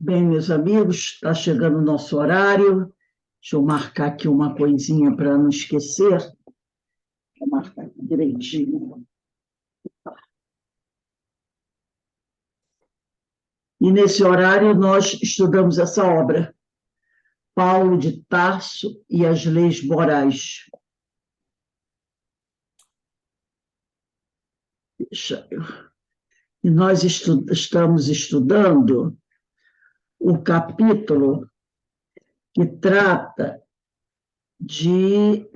Bem, meus amigos, está chegando o nosso horário. Deixa eu marcar aqui uma coisinha para não esquecer. Vou marcar aqui direitinho. E nesse horário nós estudamos essa obra, Paulo de Tarso e as Leis Morais. E nós estamos estudando o capítulo que trata de,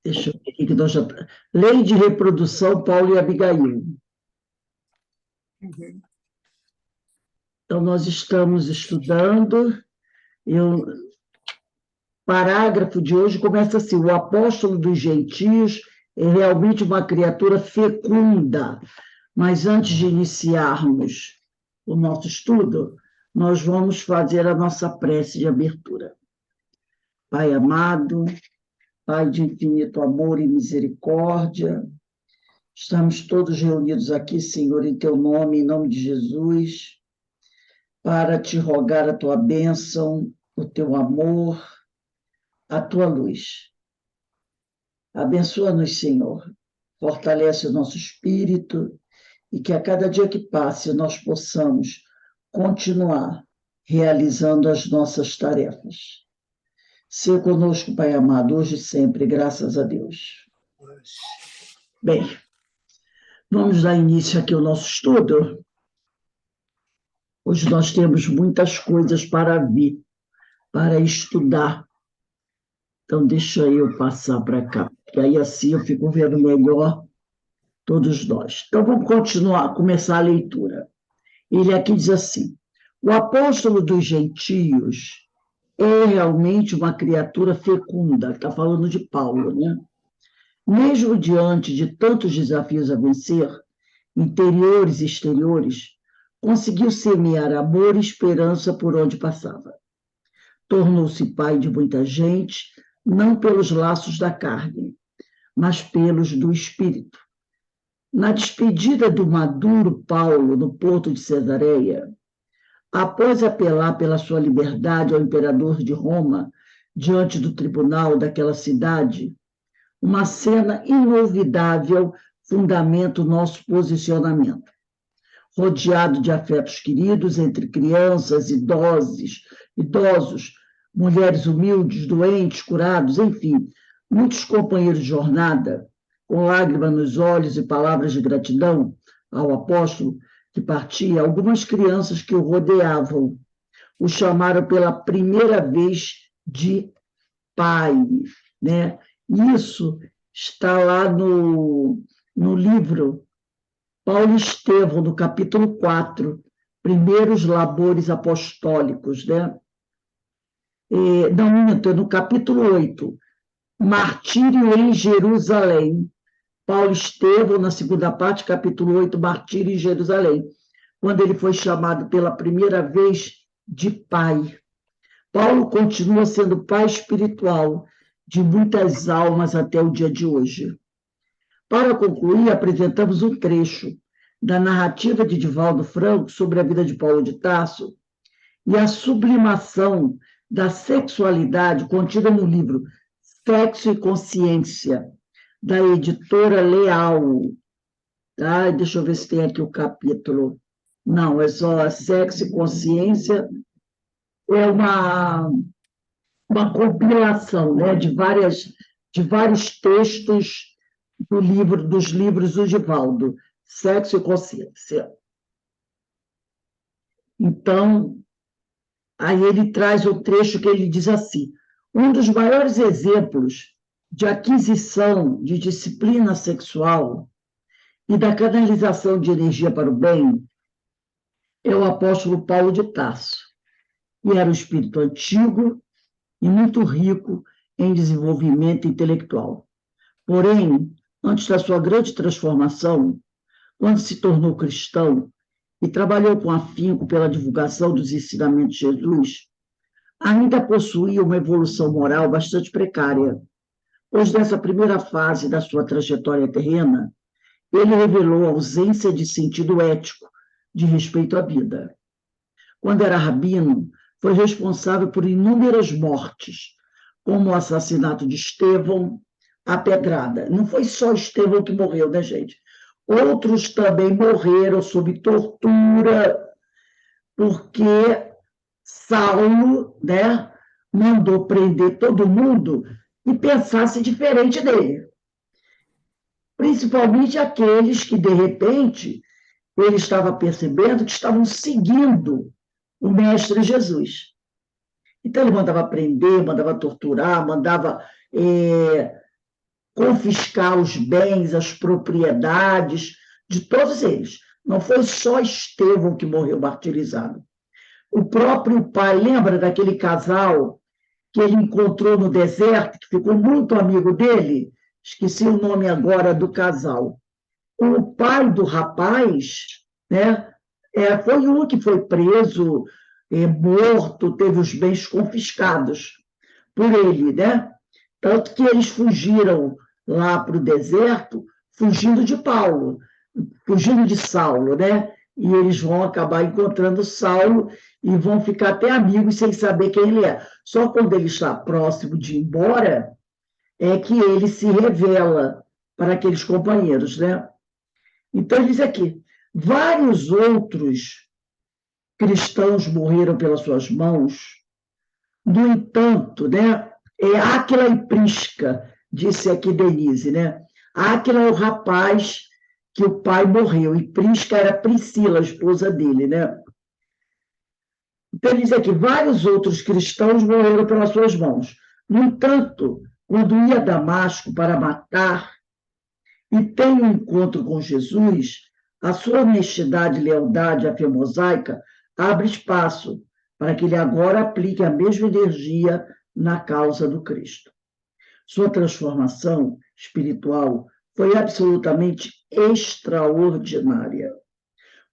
deixa eu ver aqui que nós já, Lei de Reprodução, Paulo e Abigail. Então, nós estamos estudando, o parágrafo de hoje começa assim: o apóstolo dos gentios é realmente uma criatura fecunda. Mas antes de iniciarmos o nosso estudo, nós vamos fazer a nossa prece de abertura. Pai amado, Pai de infinito amor e misericórdia, estamos todos reunidos aqui, Senhor, em Teu nome, em nome de Jesus, para Te rogar a Tua bênção, o Teu amor, a Tua luz. Abençoa-nos, Senhor, fortalece o nosso espírito e que a cada dia que passe nós possamos continuar realizando as nossas tarefas. Seja conosco, Pai amado, hoje e sempre, graças a Deus. Bem, vamos dar início aqui ao nosso estudo. Hoje nós temos muitas coisas para ver, para estudar. Então, deixa eu passar para cá, porque aí assim eu fico vendo melhor todos nós. Então, vamos começar a leitura. Ele aqui diz assim: o apóstolo dos gentios é realmente uma criatura fecunda, está falando de Paulo, né? Mesmo diante de tantos desafios a vencer, interiores e exteriores, conseguiu semear amor e esperança por onde passava. Tornou-se pai de muita gente, não pelos laços da carne, mas pelos do espírito. Na despedida do maduro Paulo no porto de Cesareia, após apelar pela sua liberdade ao imperador de Roma, diante do tribunal daquela cidade, uma cena inolvidável fundamenta o nosso posicionamento. Rodeado de afetos queridos entre crianças, idosos, mulheres humildes, doentes, curados, enfim, muitos companheiros de jornada, com lágrimas nos olhos e palavras de gratidão ao apóstolo que partia, algumas crianças que o rodeavam o chamaram pela primeira vez de pai, né? Isso está lá no livro Paulo e Estevão, no capítulo 4, Primeiros Labores Apostólicos, né? Não, minto, no capítulo 8, Martírio em Jerusalém. Paulo e Estevão, na segunda parte, capítulo 8, Martírio em Jerusalém, quando ele foi chamado pela primeira vez de pai. Paulo continua sendo pai espiritual de muitas almas até o dia de hoje. Para concluir, apresentamos um trecho da narrativa de Divaldo Franco sobre a vida de Paulo de Tarso e a sublimação da sexualidade contida no livro Sexo e Consciência, da editora Leal. Tá? Deixa eu ver se tem aqui o capítulo. Não, é só Sexo e Consciência. É uma compilação, né, de vários textos dos livros do Divaldo, Sexo e Consciência. Então, aí ele traz o trecho que ele diz assim: um dos maiores exemplos de aquisição de disciplina sexual e da canalização de energia para o bem é o apóstolo Paulo de Tarso, que era um espírito antigo e muito rico em desenvolvimento intelectual. Porém, antes da sua grande transformação, quando se tornou cristão e trabalhou com afinco pela divulgação dos ensinamentos de Jesus, ainda possuía uma evolução moral bastante precária, pois nessa primeira fase da sua trajetória terrena, ele revelou a ausência de sentido ético de respeito à vida. quando era rabino, foi responsável por inúmeras mortes, como o assassinato de Estevão, a pedrada. Não foi só Estevão que morreu, né, gente? Outros também morreram sob tortura, porque Saulo, né, mandou prender todo mundo e pensasse diferente dele. Principalmente aqueles que, de repente, ele estava percebendo que estavam seguindo o Mestre Jesus. Então, ele mandava prender, mandava torturar, mandava confiscar os bens, as propriedades de todos eles. Não foi só Estevão que morreu martirizado. O próprio pai, lembra daquele casal que ele encontrou no deserto, que ficou muito amigo dele? Esqueci o nome agora do casal. O pai do rapaz, né, foi um que foi preso, morto, teve os bens confiscados por ele, né? Tanto que eles fugiram lá para o deserto, fugindo de Paulo, fugindo de Saulo, né? E eles vão acabar encontrando Saulo e vão ficar até amigos sem saber quem ele é. Só quando ele está próximo de ir embora é que ele se revela para aqueles companheiros, né? Então, ele diz aqui, vários outros cristãos morreram pelas suas mãos. No entanto, né, Áquila e Prisca, disse aqui Denise, né? Áquila é o rapaz que o pai morreu, e Prisca era Priscila, a esposa dele, né? Então, ele diz aqui, vários outros cristãos morreram pelas suas mãos. No entanto, quando ia a Damasco para matar e tem um encontro com Jesus, a sua honestidade e lealdade à fé mosaica abre espaço para que ele agora aplique a mesma energia na causa do Cristo. Sua transformação espiritual foi absolutamente extraordinária.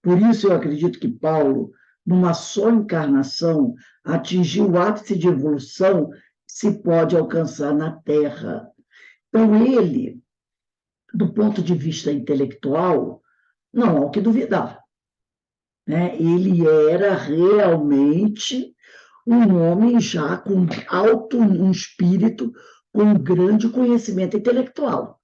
Por isso, eu acredito que Paulo, numa só encarnação, atingiu o ápice de evolução que se pode alcançar na Terra. Então, ele, do ponto de vista intelectual, não há o que duvidar, né? Ele era realmente um homem já com um espírito com um grande conhecimento intelectual,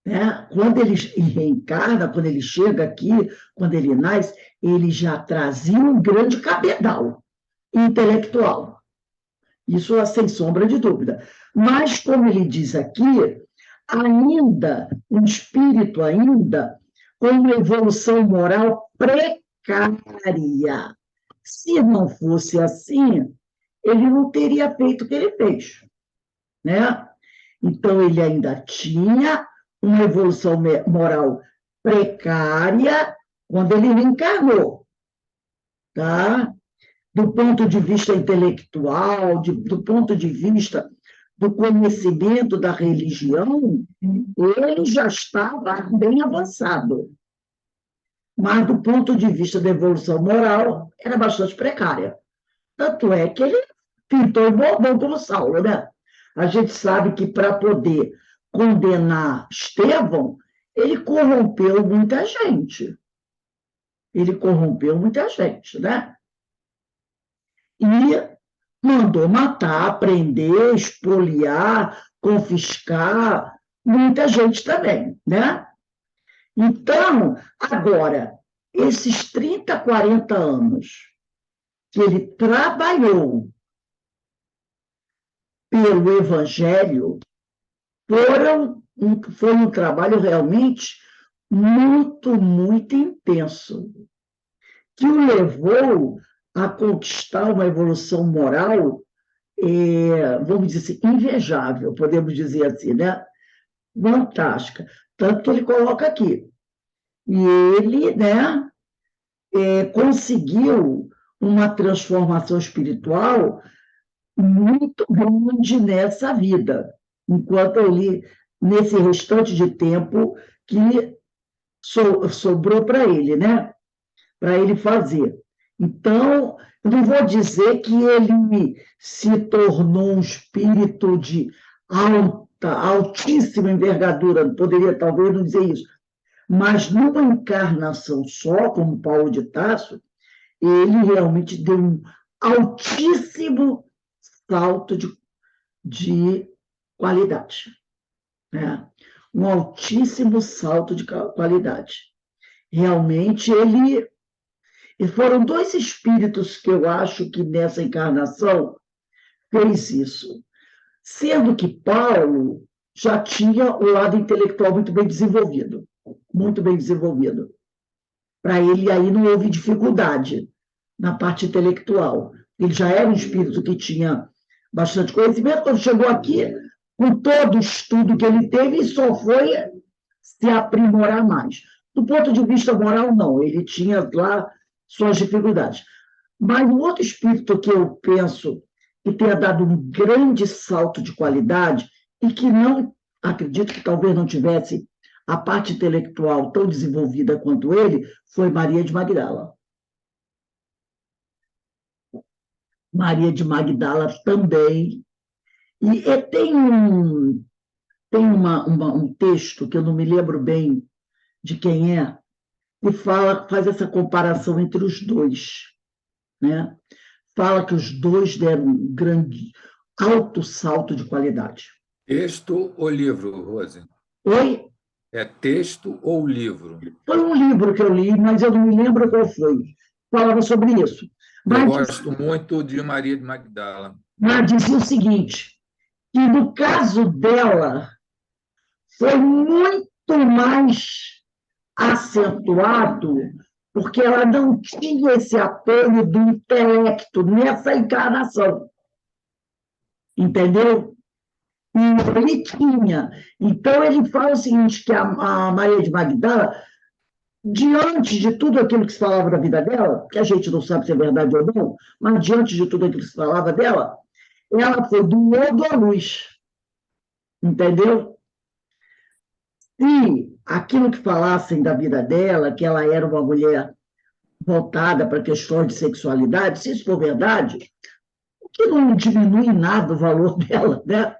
né? Quando ele reencarna, quando ele chega aqui, quando ele nasce, ele já trazia um grande cabedal intelectual. Isso sem sombra de dúvida. Mas, como ele diz aqui, ainda, um espírito ainda com uma evolução moral precária. Se não fosse assim, ele não teria feito o que ele fez, né? Então, ele ainda tinha uma evolução moral precária quando ele reencarnou, tá? Do ponto de vista intelectual, do ponto de vista do conhecimento da religião, ele já estava bem avançado. Mas, do ponto de vista da evolução moral, era bastante precária. Tanto é que ele pintou o bobão como Saulo, né? A gente sabe que para poder condenar Estevão, ele corrompeu muita gente. Ele corrompeu muita gente, né? E mandou matar, prender, expoliar, confiscar muita gente também, né? Então, agora, esses 30, 40 anos que ele trabalhou pelo Evangelho foi um trabalho realmente muito, muito intenso, que o levou a conquistar uma evolução moral, vamos dizer assim, invejável, podemos dizer assim, né? Fantástica. Tanto que ele coloca aqui. E ele, né, conseguiu uma transformação espiritual muito grande nessa vida, enquanto ele, nesse restante de tempo que sobrou para ele, né? Para ele fazer. Então, eu não vou dizer que ele se tornou um espírito de altíssima envergadura, poderia talvez não dizer isso, mas numa encarnação só, como Paulo de Tarso, ele realmente deu um altíssimo salto de qualidade, né? Um altíssimo salto de qualidade. Realmente, e foram dois espíritos que eu acho que nessa encarnação fez isso. Sendo que Paulo já tinha o lado intelectual muito bem desenvolvido. Para ele aí não houve dificuldade na parte intelectual. Ele já era um espírito que tinha bastante conhecimento, quando chegou aqui, com todo o estudo que ele teve, só foi se aprimorar mais. Do ponto de vista moral, não, ele tinha lá suas dificuldades. Mas um outro espírito que eu penso que tenha dado um grande salto de qualidade e que não, acredito que talvez não tivesse a parte intelectual tão desenvolvida quanto ele, foi Maria de Magdala. Maria de Magdala também. E tem um texto que eu não me lembro bem de quem é, que faz essa comparação entre os dois, né? Fala que os dois deram um grande, alto salto de qualidade. Texto ou livro, Rose? Oi? É texto ou livro? Foi um livro que eu li, mas eu não me lembro qual foi. Falava sobre isso. Eu Mas, gosto muito de Maria de Magdala. mas dizia o seguinte, que no caso dela foi muito mais acentuado, porque ela não tinha esse apoio do intelecto nessa encarnação, entendeu? E ele tinha. Então, ele fala o seguinte, que a Maria de Magdala, diante de tudo aquilo que se falava da vida dela, que a gente não sabe se é verdade ou não, mas diante de tudo aquilo que se falava dela, ela foi do lodo à luz, entendeu? Se aquilo que falassem da vida dela, que ela era uma mulher voltada para questões de sexualidade, se isso for verdade, o que não diminui nada o valor dela, né?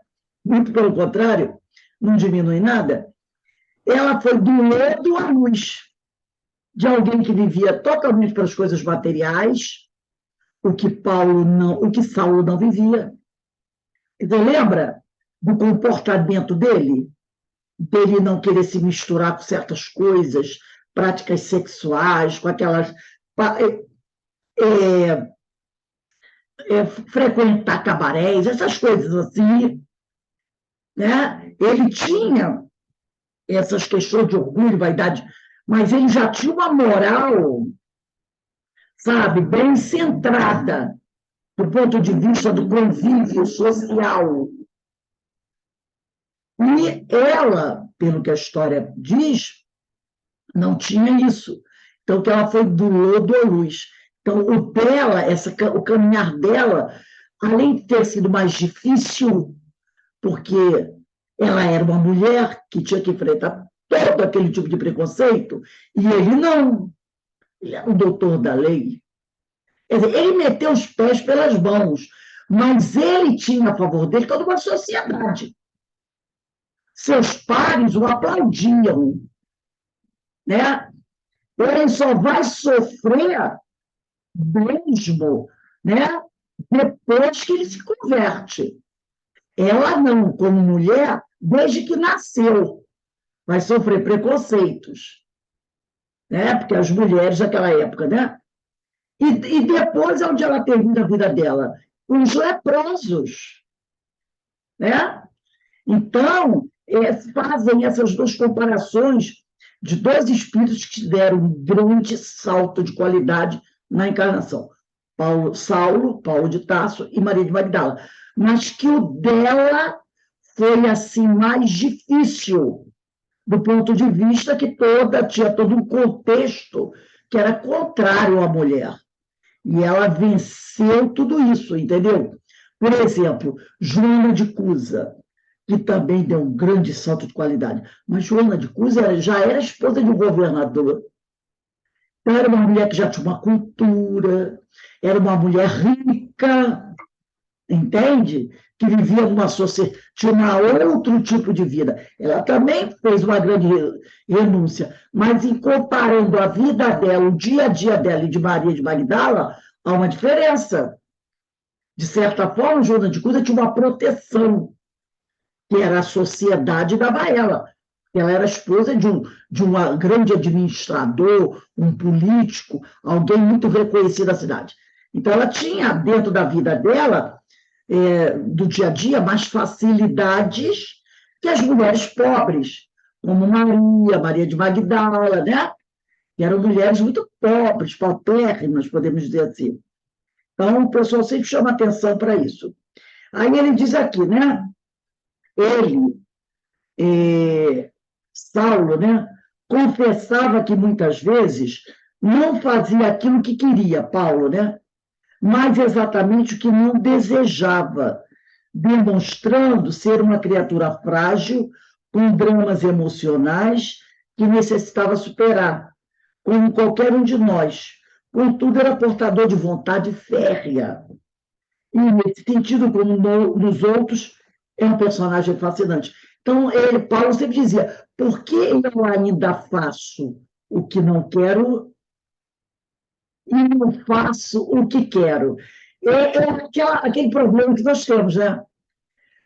Muito pelo contrário, não diminui nada. Ela foi do lodo à luz, de alguém que vivia totalmente para as coisas materiais, o que Saulo não vivia. Então, lembra do comportamento dele não querer se misturar com certas coisas, práticas sexuais, com aquelas é, frequentar cabarés, essas coisas assim, né? Ele tinha essas questões de orgulho, vaidade, mas ele já tinha uma moral, sabe, bem centrada do ponto de vista do convívio social. E ela, pelo que a história diz, não tinha isso. Então, que ela foi do lodo à luz. Então, o caminhar dela, além de ter sido mais difícil, porque ela era uma mulher que tinha que enfrentar todo aquele tipo de preconceito, e ele não. Ele era o doutor da lei. Quer dizer, ele meteu os pés pelas mãos, mas ele tinha a favor dele toda uma sociedade. Seus pares o aplaudiam, né? Ele só vai sofrer mesmo, né? Depois que ele se converte. Ela não, como mulher, desde que nasceu, vai sofrer preconceitos, né? Porque as mulheres daquela época, né? E depois, onde ela termina a vida dela? Os leprosos, né? Então, fazem essas duas comparações de dois espíritos que deram um grande salto de qualidade na encarnação. Saulo, Paulo de Tarso e Maria de Magdala. Mas que o dela foi assim mais difícil, do ponto de vista que tinha todo um contexto que era contrário à mulher. E ela venceu tudo isso, entendeu? Por exemplo, Joana de Cusa, que também deu um grande salto de qualidade. Mas Joana de Cusa já era esposa de um governador. Então, era uma mulher que já tinha uma cultura, era uma mulher rica, entende? Que vivia numa sociedade, tinha um outro tipo de vida. Ela também fez uma grande renúncia, mas em comparando a vida dela, o dia a dia dela e de Maria de Magdala, há uma diferença. De certa forma, Joana de Cusa tinha uma proteção, que era a sociedade dava ela. Ela era esposa de um grande administrador, um político, alguém muito reconhecido da cidade. Então, ela tinha, dentro da vida dela, do dia a dia, mais facilidades que as mulheres pobres, como Maria de Magdala, né? Que eram mulheres muito pobres, paupérrimas, podemos dizer assim. Então, o pessoal sempre chama atenção para isso. Aí ele diz aqui, né? Ele, Saulo, né? Confessava que muitas vezes não fazia aquilo que queria, Paulo, né? Mas exatamente o que não desejava, demonstrando ser uma criatura frágil, com dramas emocionais que necessitava superar, como qualquer um de nós. Contudo, era portador de vontade férrea. E, nesse sentido, como nos outros, é um personagem fascinante. Então, Paulo sempre dizia: por que eu ainda faço o que não quero e não faço o que quero? Aquele problema que nós temos, né?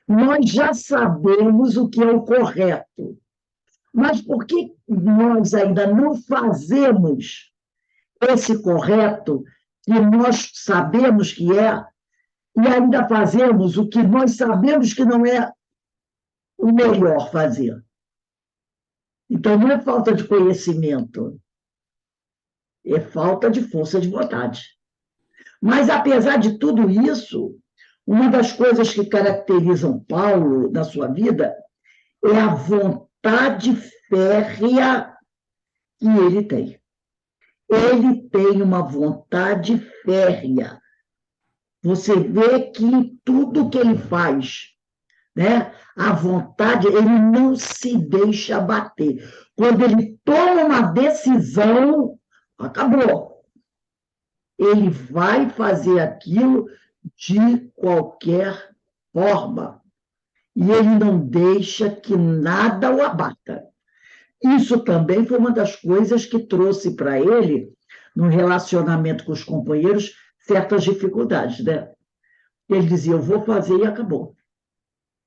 Nós já sabemos o que é o correto, mas por que nós ainda não fazemos esse correto que nós sabemos que é, e ainda fazemos o que nós sabemos que não é o melhor fazer? Então, não é falta de conhecimento, é falta de força de vontade. Mas, apesar de tudo isso, uma das coisas que caracterizam Paulo na sua vida é a vontade férrea que ele tem. Ele tem uma vontade férrea. Você vê que em tudo que ele faz, né, a vontade, ele não se deixa abater. Quando ele toma uma decisão, acabou. Ele vai fazer aquilo de qualquer forma. E ele não deixa que nada o abata. Isso também foi uma das coisas que trouxe para ele, no relacionamento com os companheiros, certas dificuldades, né? Ele dizia: eu vou fazer e acabou.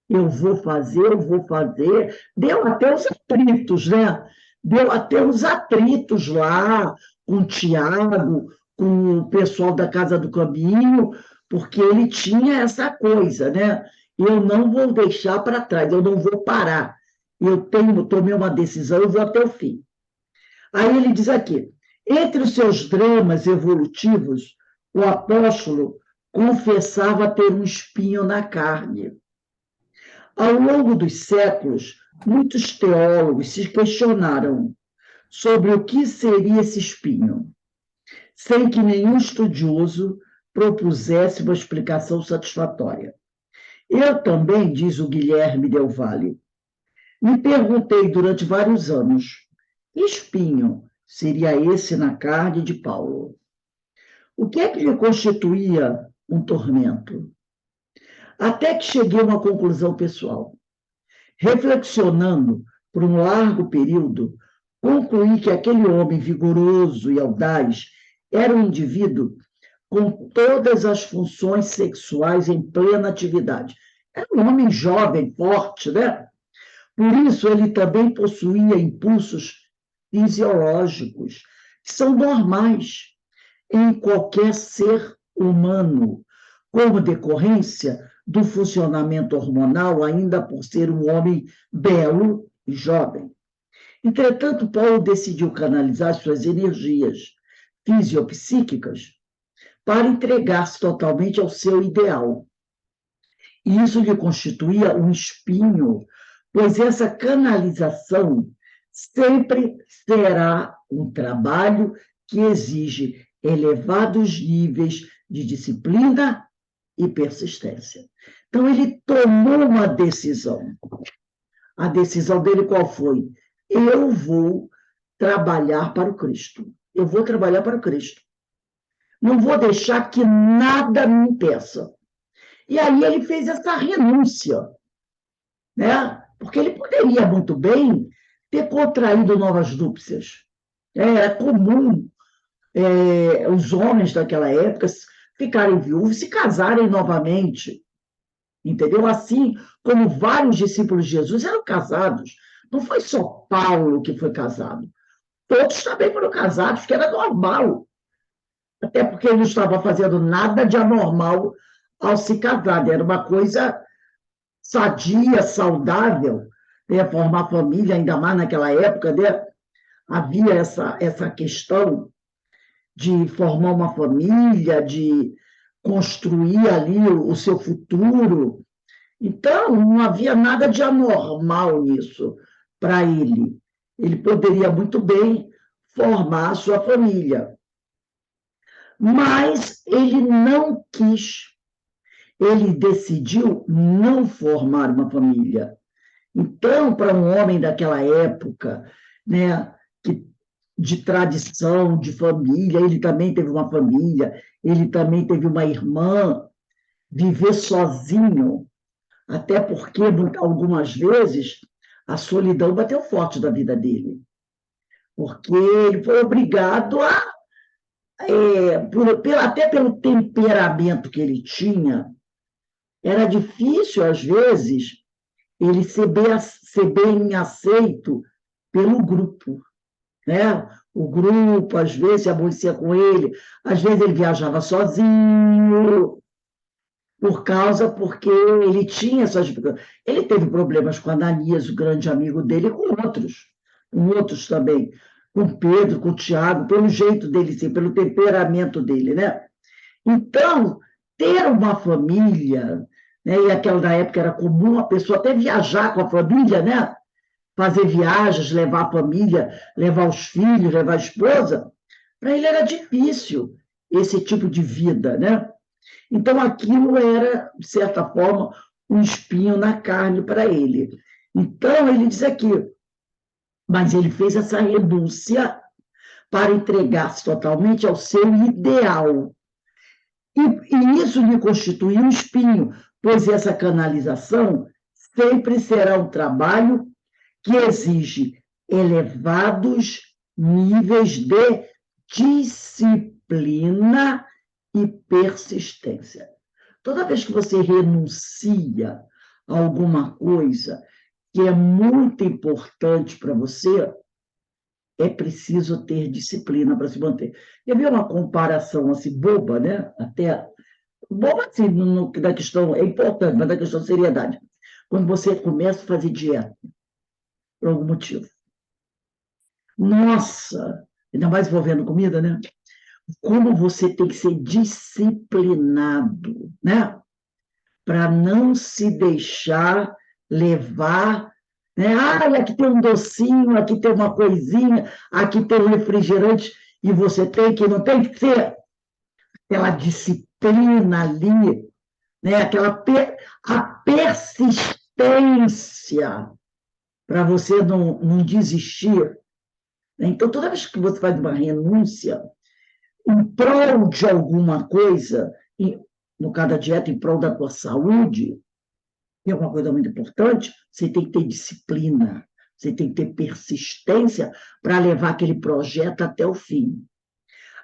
Eu vou fazer, eu vou fazer. Deu até os atritos, né? Deu até os atritos lá com o Tiago, com o pessoal da Casa do Caminho, porque ele tinha essa coisa, né? Eu não vou deixar para trás, eu não vou parar. Tomei uma decisão, eu vou até o fim. Aí ele diz aqui: entre os seus dramas evolutivos, o apóstolo confessava ter um espinho na carne. Ao longo dos séculos, muitos teólogos se questionaram sobre o que seria esse espinho, sem que nenhum estudioso propusesse uma explicação satisfatória. Eu também, diz o Guilherme Del Valle, me perguntei durante vários anos: que espinho seria esse na carne de Paulo? O que é que lhe constituía um tormento? Até que cheguei a uma conclusão pessoal. Reflexionando por um largo período, concluí que aquele homem vigoroso e audaz era um indivíduo com todas as funções sexuais em plena atividade. Era um homem jovem, forte, né? Por isso, ele também possuía impulsos fisiológicos, que são normais em qualquer ser humano, como decorrência do funcionamento hormonal, ainda por ser um homem belo e jovem. Entretanto, Paulo decidiu canalizar suas energias fisiopsíquicas para entregar-se totalmente ao seu ideal. E isso lhe constituía um espinho, pois essa canalização sempre será um trabalho que exige elevados níveis de disciplina e persistência. Então, ele tomou uma decisão. A decisão dele qual foi? Eu vou trabalhar para o Cristo. Eu vou trabalhar para o Cristo. Não vou deixar que nada me impeça. E aí ele fez essa renúncia, né? Porque ele poderia muito bem ter contraído novas núpcias. Era comum os homens daquela época ficarem viúvos e se casarem novamente, entendeu? Assim como vários discípulos de Jesus eram casados. Não foi só Paulo que foi casado. Todos também foram casados, que era normal. Até porque ele não estava fazendo nada de anormal ao se casar. Era uma coisa sadia, saudável, né? Formar família, ainda mais naquela época, né? Havia essa questão de formar uma família, de construir ali o seu futuro. Então, não havia nada de anormal nisso para ele. Ele poderia muito bem formar a sua família. Mas ele não quis, ele decidiu não formar uma família. Então, para um homem daquela época, né, que, de tradição, de família, ele também teve uma família, ele também teve uma irmã, viver sozinho, até porque algumas vezes a solidão bateu forte na vida dele, porque ele foi obrigado até pelo temperamento que ele tinha, era difícil, às vezes, ele ser bem aceito pelo grupo, né? O grupo, às vezes, se aborrecia com ele, às vezes ele viajava sozinho, porque ele tinha essas... Ele teve problemas com Ananias, o grande amigo dele, e com outros também, com Pedro, com Tiago, pelo jeito dele ser, pelo temperamento dele, né? Então, ter uma família, né? E aquela na época era comum a pessoa até viajar com a família, né? Fazer viagens, levar a família, levar os filhos, levar a esposa, para ele era difícil esse tipo de vida, né? Então, aquilo era, de certa forma, um espinho na carne para ele. Então, ele diz aqui, mas ele fez essa renúncia para entregar-se totalmente ao seu ideal. E isso lhe constitui um espinho, pois essa canalização sempre será um trabalho que exige elevados níveis de disciplina e persistência. Toda vez que você renuncia a alguma coisa que é muito importante para você, é preciso ter disciplina para se manter. Eu vi uma comparação assim, boba, né? Até boba assim, da questão, é importante, mas da questão de seriedade. Quando você começa a fazer dieta, por algum motivo. Nossa, ainda mais envolvendo comida, né? Como você tem que ser disciplinado, né? Para não se deixar levar, né? Ah, aqui tem um docinho, aqui tem uma coisinha, aqui tem um refrigerante, e você tem que, não tem que ser aquela disciplina ali, né? A persistência para você não desistir. Então, toda vez que você faz uma renúncia em prol de alguma coisa, no caso da dieta, em prol da tua saúde, que é uma coisa muito importante, você tem que ter disciplina, você tem que ter persistência para levar aquele projeto até o fim.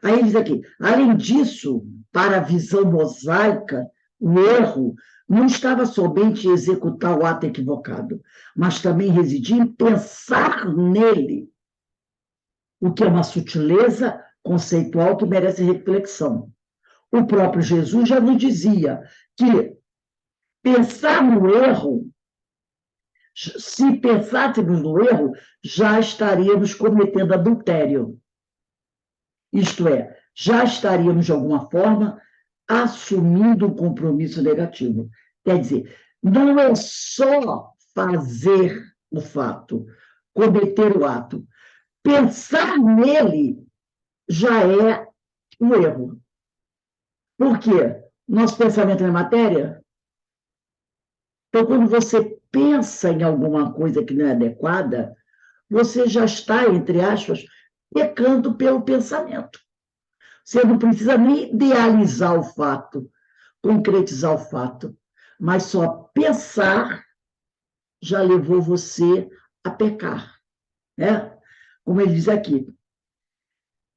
Aí ele diz aqui, além disso, para a visão mosaica, o erro não estava somente em executar o ato equivocado, mas também residia em pensar nele, o que é uma sutileza conceitual que merece reflexão. O próprio Jesus já nos dizia que pensar no erro, se pensássemos no erro, já estaríamos cometendo adultério. Isto é, já estaríamos, de alguma forma, assumindo um compromisso negativo. Quer dizer, não é só fazer o fato, cometer o ato. Pensar nele já é um erro. Por quê? Nosso pensamento é matéria. Então, quando você pensa em alguma coisa que não é adequada, você já está, entre aspas, pecando pelo pensamento. Você não precisa nem idealizar o fato. concretizar o fato, mas só pensar já levou você a pecar, né? Como ele diz aqui,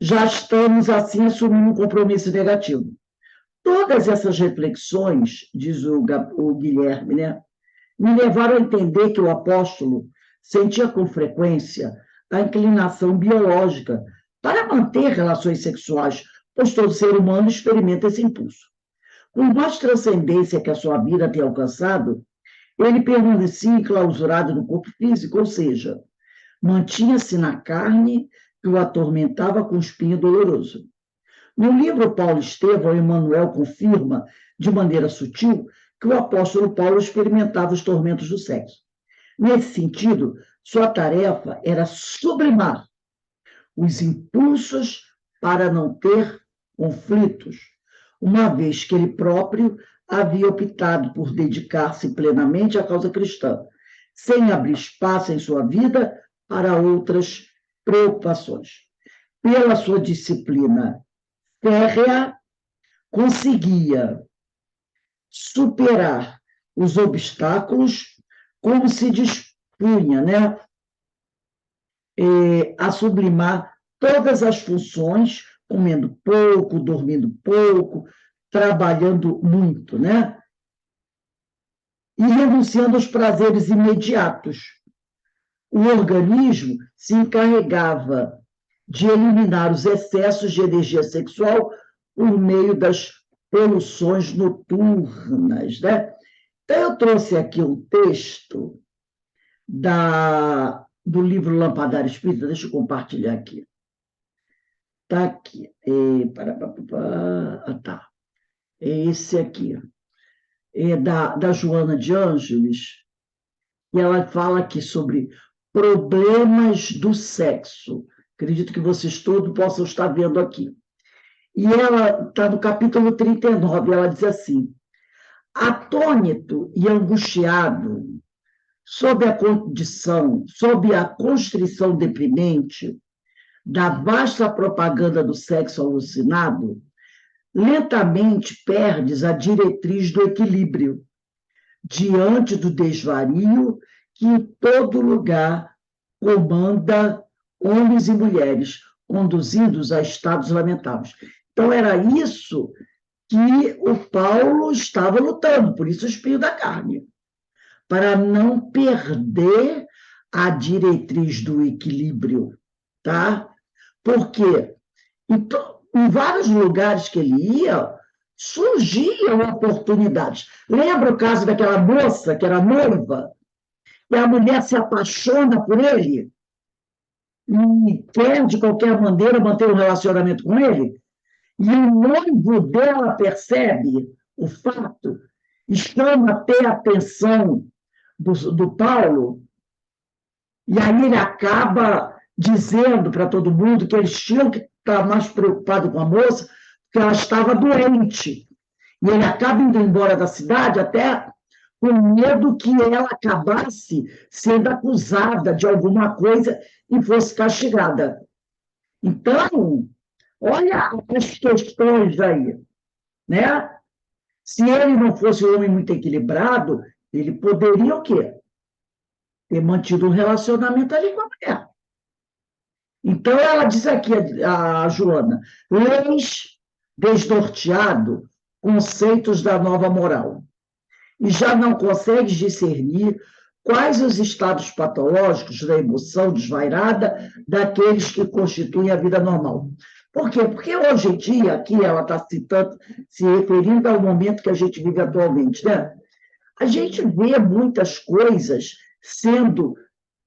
já estamos assim assumindo um compromisso negativo. Todas essas reflexões, diz o Guilherme, né, me levaram a entender que o apóstolo sentia com frequência a inclinação biológica para manter relações sexuais, pois todo ser humano experimenta esse impulso. Por mais transcendência que a sua vida tenha alcançado, ele permanecia enclausurado no corpo físico, ou seja, mantinha-se na carne que o atormentava com espinho doloroso. No livro Paulo Estevão, Emmanuel confirma, de maneira sutil, que o apóstolo Paulo experimentava os tormentos do sexo. Nesse sentido, sua tarefa era sublimar os impulsos para não ter conflitos, uma vez que ele próprio havia optado por dedicar-se plenamente à causa cristã, sem abrir espaço em sua vida para outras preocupações. Pela sua disciplina férrea, conseguia superar os obstáculos como se dispunha, né, a sublimar todas as funções, comendo pouco, dormindo pouco, trabalhando muito, né? E renunciando aos prazeres imediatos. O organismo se encarregava de eliminar os excessos de energia sexual por meio das poluições noturnas, né? Então, eu trouxe aqui um texto do livro Lampadário Espírita, deixa eu compartilhar aqui. Está aqui. Tá. É esse aqui. É da Joana de Ângeles, e ela fala aqui sobre problemas do sexo. Acredito que vocês todos possam estar vendo aqui. E ela está no capítulo 39, ela diz assim: atônito e angustiado sob a constrição deprimente da vasta propaganda do sexo alucinado, lentamente perdes a diretriz do equilíbrio, diante do desvario que em todo lugar comanda homens e mulheres, conduzidos a estados lamentáveis. Então, era isso que o Paulo estava lutando, por isso o espinho da carne, para não perder a diretriz do equilíbrio, tá? Porque em vários lugares que ele ia, surgiam oportunidades. Lembra o caso daquela moça que era noiva, e a mulher se apaixona por ele e quer, de qualquer maneira, manter um relacionamento com ele? E o noivo dela percebe o fato, e chama até a atenção do Paulo, e aí ele acaba dizendo para todo mundo que eles tinham que estar mais preocupados com a moça, porque ela estava doente. E ele acaba indo embora da cidade até com medo que ela acabasse sendo acusada de alguma coisa e fosse castigada. Então, olha as questões aí, né? Se ele não fosse um homem muito equilibrado, ele poderia o quê? Ter mantido um relacionamento ali com a mulher. Então, ela diz aqui, a Joana, leis desnorteado conceitos da nova moral, e já não consegues discernir quais os estados patológicos da emoção desvairada daqueles que constituem a vida normal. Por quê? Porque hoje em dia, aqui ela está citando, se referindo ao momento que a gente vive atualmente, né? A gente vê muitas coisas sendo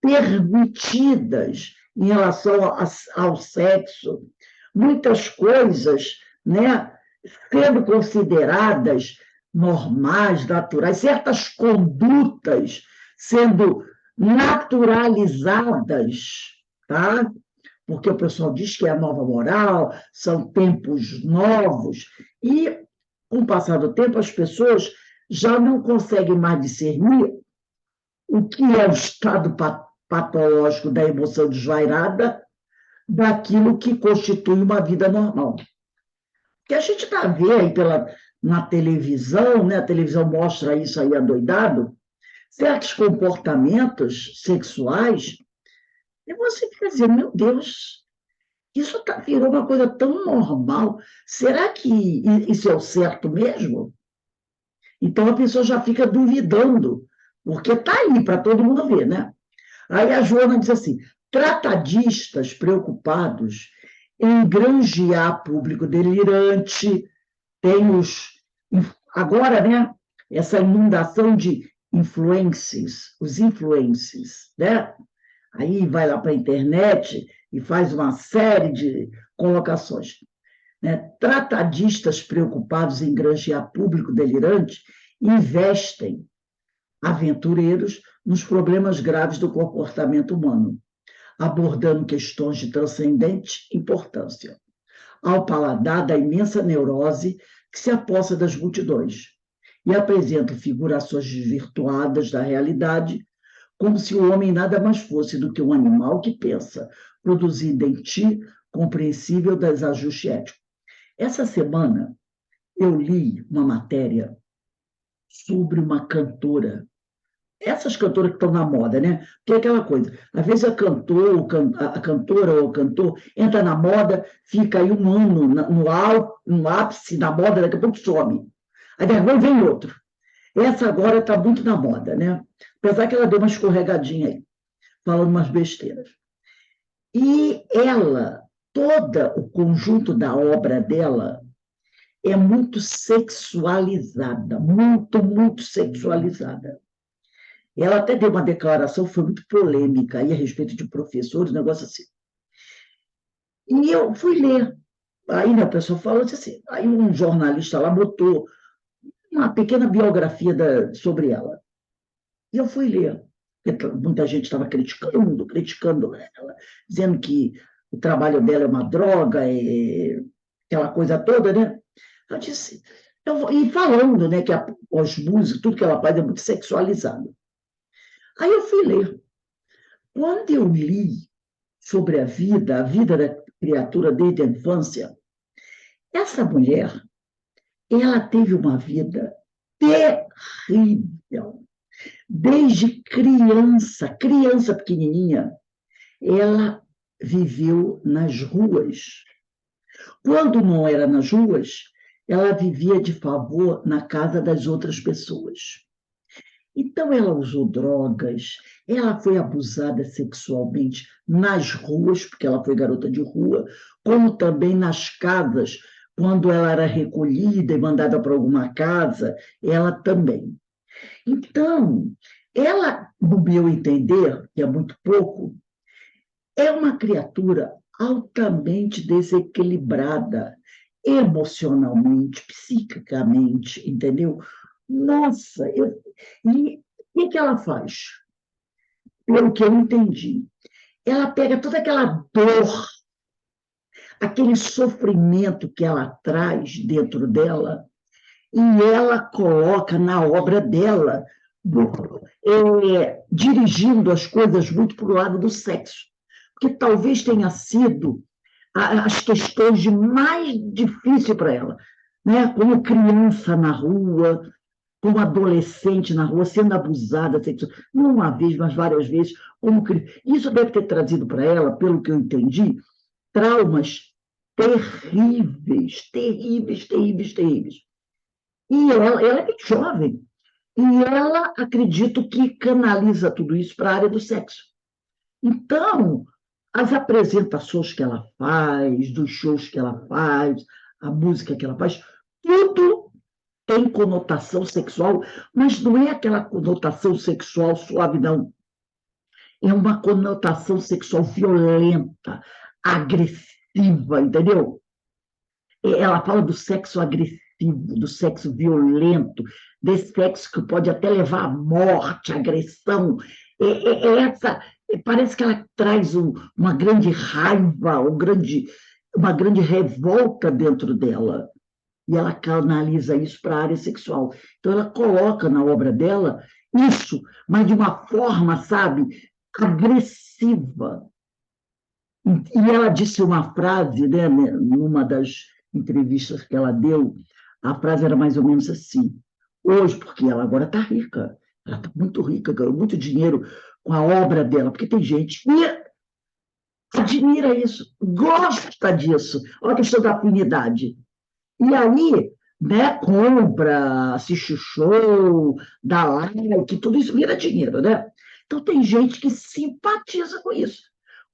permitidas em relação ao sexo, muitas coisas, né, sendo consideradas normais, naturais, certas condutas sendo naturalizadas, tá? Porque o pessoal diz que é a nova moral, são tempos novos, e, com o passar do tempo, as pessoas já não conseguem mais discernir o que é o estado patológico da emoção desvairada daquilo que constitui uma vida normal. Porque a gente está vendo aí na televisão, né? A televisão mostra isso aí adoidado, certos comportamentos sexuais, e você quer dizer, meu Deus, isso virou uma coisa tão normal. Será que isso é o certo mesmo? Então a pessoa já fica duvidando, porque está aí para todo mundo ver, né? Aí a Joana diz assim: tratadistas preocupados em granjear público delirante, tem agora, né? Essa inundação de os influencers, né? Aí vai lá para a internet e faz uma série de colocações, né? Tratadistas preocupados em granjear público delirante investem, aventureiros, nos problemas graves do comportamento humano, abordando questões de transcendente importância, ao paladar da imensa neurose que se apossa das multidões, e apresentam figurações desvirtuadas da realidade, como se o homem nada mais fosse do que um animal que pensa, produzindo em ti compreensível desajuste ético. Essa semana eu li uma matéria sobre uma cantora, essas cantoras que estão na moda, né? Que é aquela coisa, às vezes a cantora ou o cantor entra na moda, fica aí um ano no ápice da moda, daqui a pouco some. Aí depois vem outro. Essa agora está muito na moda, né? Apesar que ela deu uma escorregadinha aí, falando umas besteiras. E ela, todo o conjunto da obra dela é muito sexualizada, muito, muito sexualizada. Ela até deu uma declaração, foi muito polêmica aí a respeito de professores, um negócio assim. E eu fui ler. Aí, né, a pessoa falou assim, aí um jornalista lá botou uma pequena biografia sobre ela. E eu fui ler. Muita gente estava criticando ela, dizendo que o trabalho dela é uma droga, aquela coisa toda, né? Eu disse, e falando, né, que as músicas, tudo que ela faz é muito sexualizado. Aí eu fui ler. Quando eu li sobre a vida da criatura desde a infância, essa mulher, ela teve uma vida terrível. Desde criança pequenininha, ela viveu nas ruas. Quando não era nas ruas, ela vivia de favor na casa das outras pessoas. Então, ela usou drogas, ela foi abusada sexualmente nas ruas, porque ela foi garota de rua, como também nas casas, quando ela era recolhida e mandada para alguma casa, ela também. Então, ela, no meu entender, que é muito pouco, é uma criatura altamente desequilibrada, emocionalmente, psiquicamente, entendeu? Nossa, e o que ela faz? Pelo que eu entendi, ela pega toda aquela dor, aquele sofrimento que ela traz dentro dela, e ela coloca na obra dela, dirigindo as coisas muito para o lado do sexo. Porque talvez tenha sido as questões de mais difícil para ela, né? Como criança na rua, como adolescente na rua, sendo abusada sexualmente, não uma vez, mas várias vezes. Isso deve ter trazido para ela, pelo que eu entendi, traumas terríveis, terríveis, terríveis, terríveis. E ela é jovem, e ela, acredito que canaliza tudo isso para a área do sexo. Então, as apresentações que ela faz, dos shows que ela faz, a música que ela faz, tudo tem conotação sexual, mas não é aquela conotação sexual suave, não. É uma conotação sexual violenta, agressiva, entendeu? Ela fala do sexo agressivo, do sexo violento, desse sexo que pode até levar à morte, à agressão. Parece que ela traz uma grande raiva, uma grande revolta dentro dela. E ela canaliza isso para a área sexual. Então, ela coloca na obra dela isso, mas de uma forma, sabe, agressiva. E ela disse uma frase, né, numa das entrevistas que ela deu A frase era mais ou menos assim. Hoje, porque ela agora está rica, ela está muito rica, ganhou muito dinheiro com a obra dela, porque tem gente que admira isso, gosta disso. Olha a questão da afinidade. E aí, né, compra, assiste show, dá like, tudo isso vira dinheiro, né? Então tem gente que simpatiza com isso,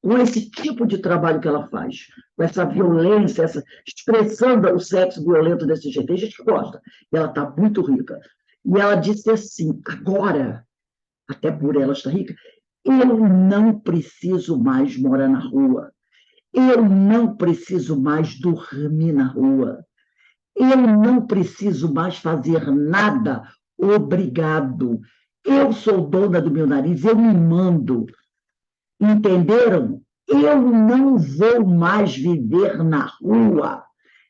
com esse tipo de trabalho que ela faz, com essa violência, essa expressando o sexo violento desse jeito. Tem gente que gosta, e ela está muito rica. E ela disse assim, agora, até por ela estar rica, eu não preciso mais morar na rua, eu não preciso mais dormir na rua, eu não preciso mais fazer nada, obrigado. Eu sou dona do meu nariz, eu me mando. Entenderam? Eu não vou mais viver na rua.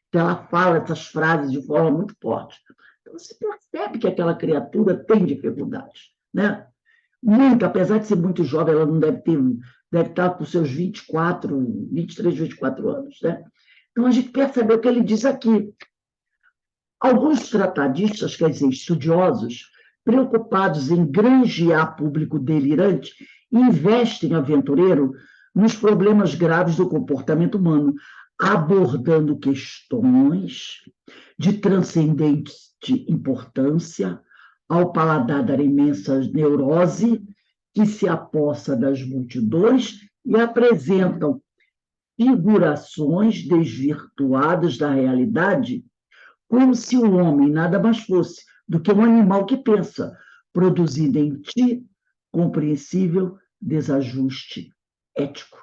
Então, ela fala essas frases de forma muito forte. Então, você percebe que aquela criatura tem dificuldades, né? Muito, apesar de ser muito jovem, ela não deve estar com seus 23, 24 anos, né? Então, a gente percebeu o que ele diz aqui. Alguns tratadistas, quer dizer, estudiosos, preocupados em granjear público delirante, investem, aventureiro, nos problemas graves do comportamento humano, abordando questões de transcendente importância, ao paladar da imensa neurose que se apossa das multidões e apresentam figurações desvirtuadas da realidade, como se o homem nada mais fosse do que um animal que pensa, produzindo em ti compreensível desajuste ético.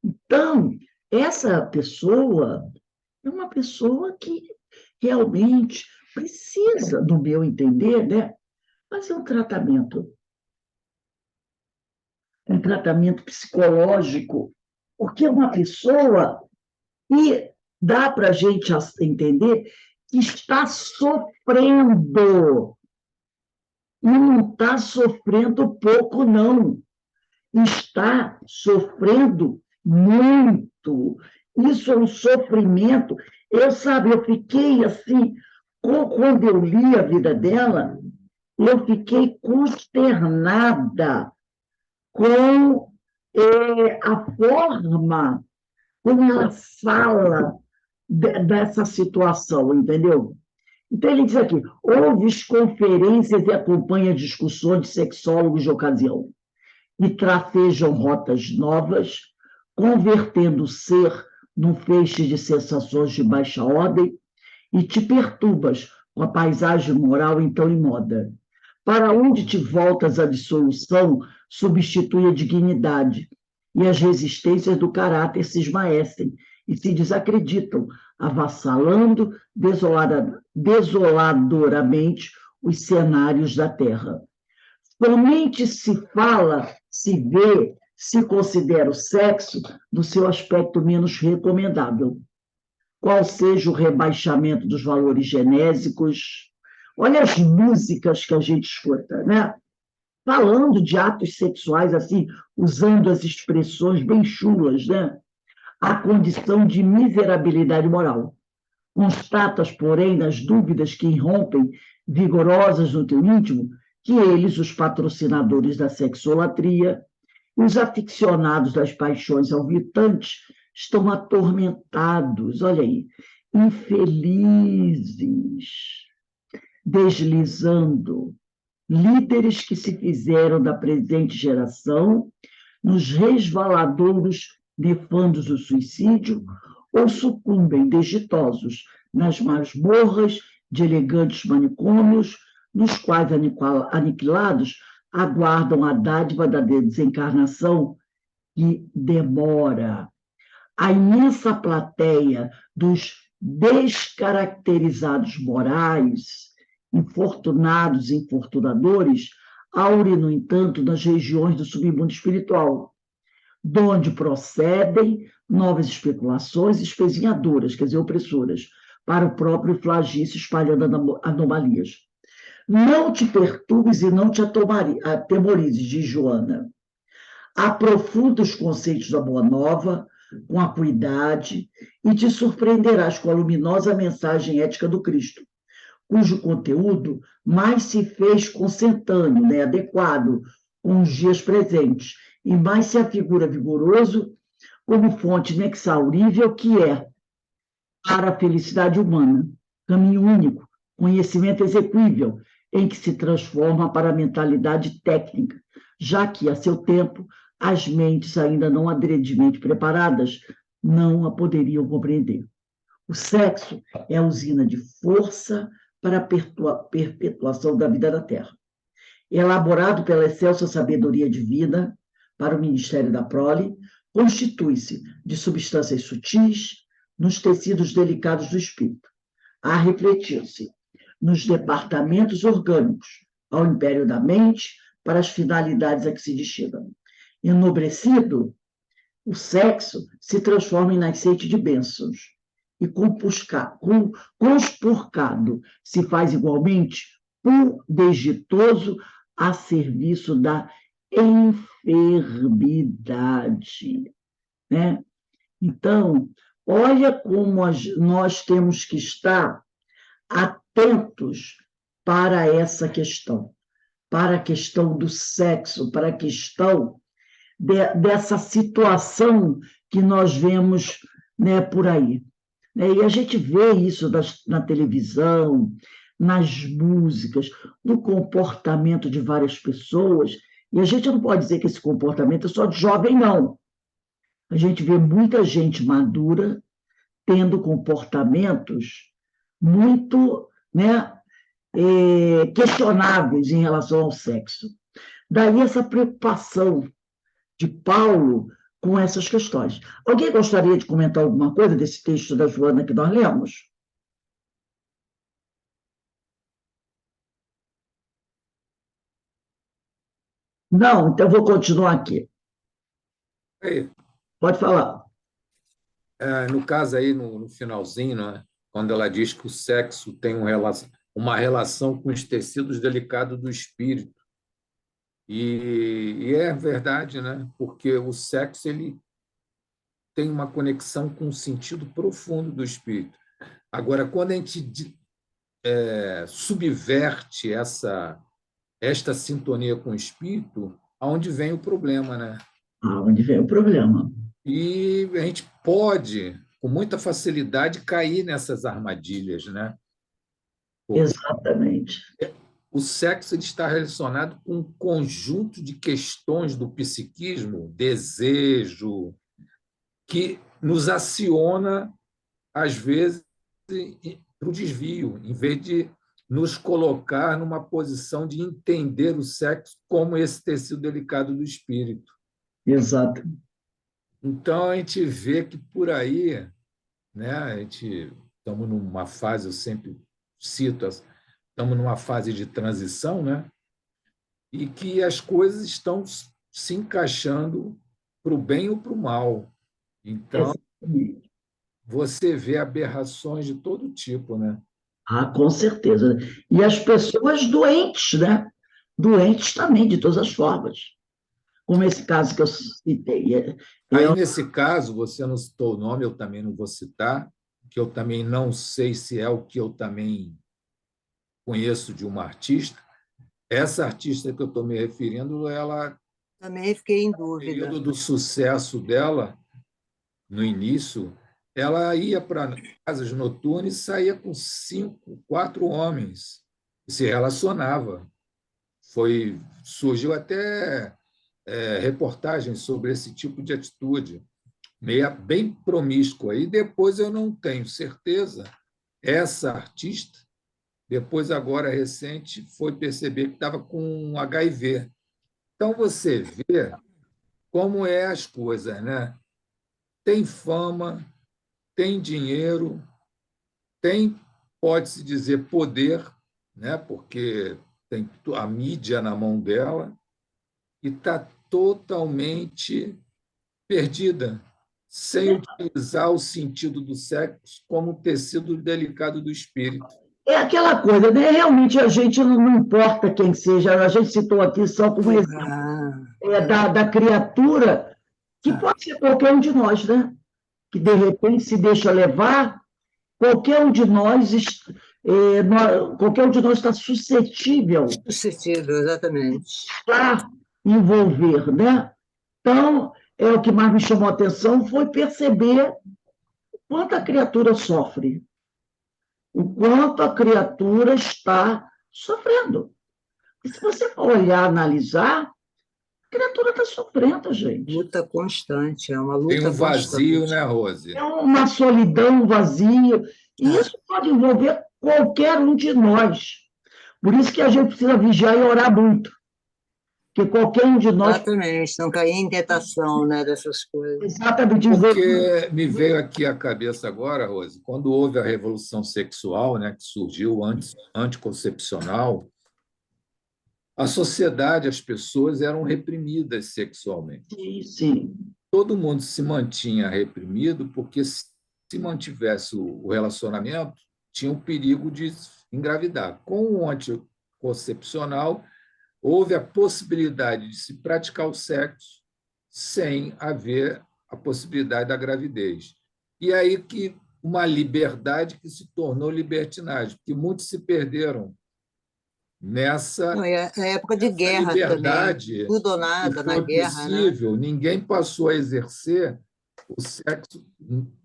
Então, essa pessoa é uma pessoa que realmente precisa, no meu entender, né, fazer um tratamento psicológico, porque é uma pessoa que dá para a gente entender que está sofrendo, e não está sofrendo pouco, não. Está sofrendo muito. Isso é um sofrimento. Eu fiquei assim, quando eu li a vida dela, eu fiquei consternada com a forma como ela fala dessa situação, entendeu? Então, ele diz aqui, ouve conferências e acompanha discussões de sexólogos de ocasião, e trafejam rotas novas, convertendo o ser num feixe de sensações de baixa ordem, e te perturbas com a paisagem moral então em moda. Para onde te voltas a dissolução substitui a dignidade, e as resistências do caráter se esmaecem e se desacreditam, avassalando desoladoramente os cenários da terra. Somente se fala, se vê, se considera o sexo no seu aspecto menos recomendável. Qual seja o rebaixamento dos valores genésicos. Olha as músicas que a gente escuta, né? Falando de atos sexuais, assim, usando as expressões bem chulas, né? A condição de miserabilidade moral. Constatas, porém, nas dúvidas que irrompem, vigorosas no teu íntimo, que eles, os patrocinadores da sexolatria, e os aficionados das paixões alvitantes, estão atormentados, olha aí, infelizes, deslizando, líderes que se fizeram da presente geração nos resvaladouros nefandos do suicídio ou sucumbem degitosos nas masmorras de elegantes manicômios, nos quais, aniquilados, aguardam a dádiva da desencarnação que demora. A imensa plateia dos descaracterizados morais, infortunados e infortunadores, aure, no entanto, nas regiões do submundo espiritual, de onde procedem novas especulações espezinhadoras, quer dizer, opressoras, para o próprio flagício, espalhando anomalias. Não te perturbes e não te atemorizes, diz Joana. Aprofunda os conceitos da Boa Nova, com acuidade e te surpreenderás com a luminosa mensagem ética do Cristo, cujo conteúdo mais se fez consentâneo, né, adequado com os dias presentes, e mais se afigura vigoroso como fonte inexaurível que é para a felicidade humana, caminho único, conhecimento exequível, em que se transforma para a mentalidade técnica, já que, a seu tempo, as mentes ainda não adredemente preparadas não a poderiam compreender. O sexo é a usina de força para a perpetuação da vida na Terra. Elaborado pela excelsa sabedoria divina para o ministério da prole, constitui-se de substâncias sutis nos tecidos delicados do espírito, a refletir-se nos departamentos orgânicos, ao império da mente, para as finalidades a que se destinam. Enobrecido, o sexo se transforma em nascente de bênçãos, e conspurcado se faz igualmente desditoso a serviço da enfermidade, né? Então, olha como nós temos que estar atentos para essa questão, para a questão do sexo, para a questão dessa situação que nós vemos, né, por aí. E a gente vê isso na televisão, nas músicas, no comportamento de várias pessoas, e a gente não pode dizer que esse comportamento é só de jovem, não. A gente vê muita gente madura tendo comportamentos muito, né, questionáveis em relação ao sexo. Daí essa preocupação de Paulo com essas questões. Alguém gostaria de comentar alguma coisa desse texto da Joana que nós lemos? Não, então eu vou continuar aqui. Aí, Pode falar. no caso aí, no finalzinho, né, quando ela diz que o sexo tem uma relação com os tecidos delicados do espírito. E é verdade, né? Porque o sexo ele tem uma conexão com o sentido profundo do espírito. Agora, quando a gente subverte esta sintonia com o espírito, aonde vem o problema, né? Onde vem o problema? E a gente pode, com muita facilidade, cair nessas armadilhas, né? Porque Exatamente. o sexo ele está relacionado com um conjunto de questões do psiquismo, desejo, que nos aciona, às vezes, para o desvio, em vez de nos colocar numa posição de entender o sexo como esse tecido delicado do espírito. Exato. Então, a gente vê que por aí, né, a gente estamos numa fase, eu sempre cito, estamos numa fase de transição, né, e que as coisas estão se encaixando para o bem ou para o mal. Então, Exatamente. você vê aberrações de todo tipo, né? Com certeza. E as pessoas doentes, né? Doentes também, de todas as formas. Como esse caso que eu citei. Aí, nesse caso, você não citou o nome, eu também não vou citar, que eu também não sei se é o que eu também conheço de uma artista. Essa artista que eu estou me referindo, ela, Também fiquei em no dúvida. período do sucesso dela, no início, ela ia para casas noturnas e saía com 5, 4 homens e se relacionava. Surgiu até reportagens sobre esse tipo de atitude, bem promíscua. E depois eu não tenho certeza, essa artista, depois agora recente, foi perceber que estava com HIV. Então você vê como é as coisas, né? Tem fama, tem dinheiro, tem, pode-se dizer, poder, né? Porque tem a mídia na mão dela, e está totalmente perdida, sem utilizar o sentido do sexo como um tecido delicado do espírito. É aquela coisa, né? Realmente a gente não importa quem seja, a gente citou aqui só como exemplo da criatura, que pode ser qualquer um de nós, né? que, de repente, se deixa levar, qualquer um de nós, qualquer um de nós está suscetível Suscetível, exatamente. a envolver, né? Então, o que mais me chamou a atenção foi perceber o quanto a criatura sofre, o quanto a criatura está sofrendo. E se você for olhar, analisar, a criatura está sofrendo, gente. Luta constante, é uma luta Tem um vazio, constante. né, Rose? É uma solidão, um vazio. E isso pode envolver qualquer um de nós. Por isso que a gente precisa vigiar e orar muito. Porque qualquer um de nós... Exatamente, não cair em tentação, né, dessas coisas. Exatamente. Porque me veio aqui à cabeça agora, Rose, quando houve a revolução sexual, né, que surgiu anticoncepcional, a sociedade, as pessoas eram reprimidas sexualmente. Sim, sim. Todo mundo se mantinha reprimido porque, se mantivesse o relacionamento, tinha o perigo de engravidar. Com o anticoncepcional, houve a possibilidade de se praticar o sexo sem haver a possibilidade da gravidez. E aí que uma liberdade que se tornou libertinagem, porque muitos se perderam nessa Não, é época de guerra liberdade, também, tudo ou nada na guerra, possível, né? Ninguém passou a exercer o sexo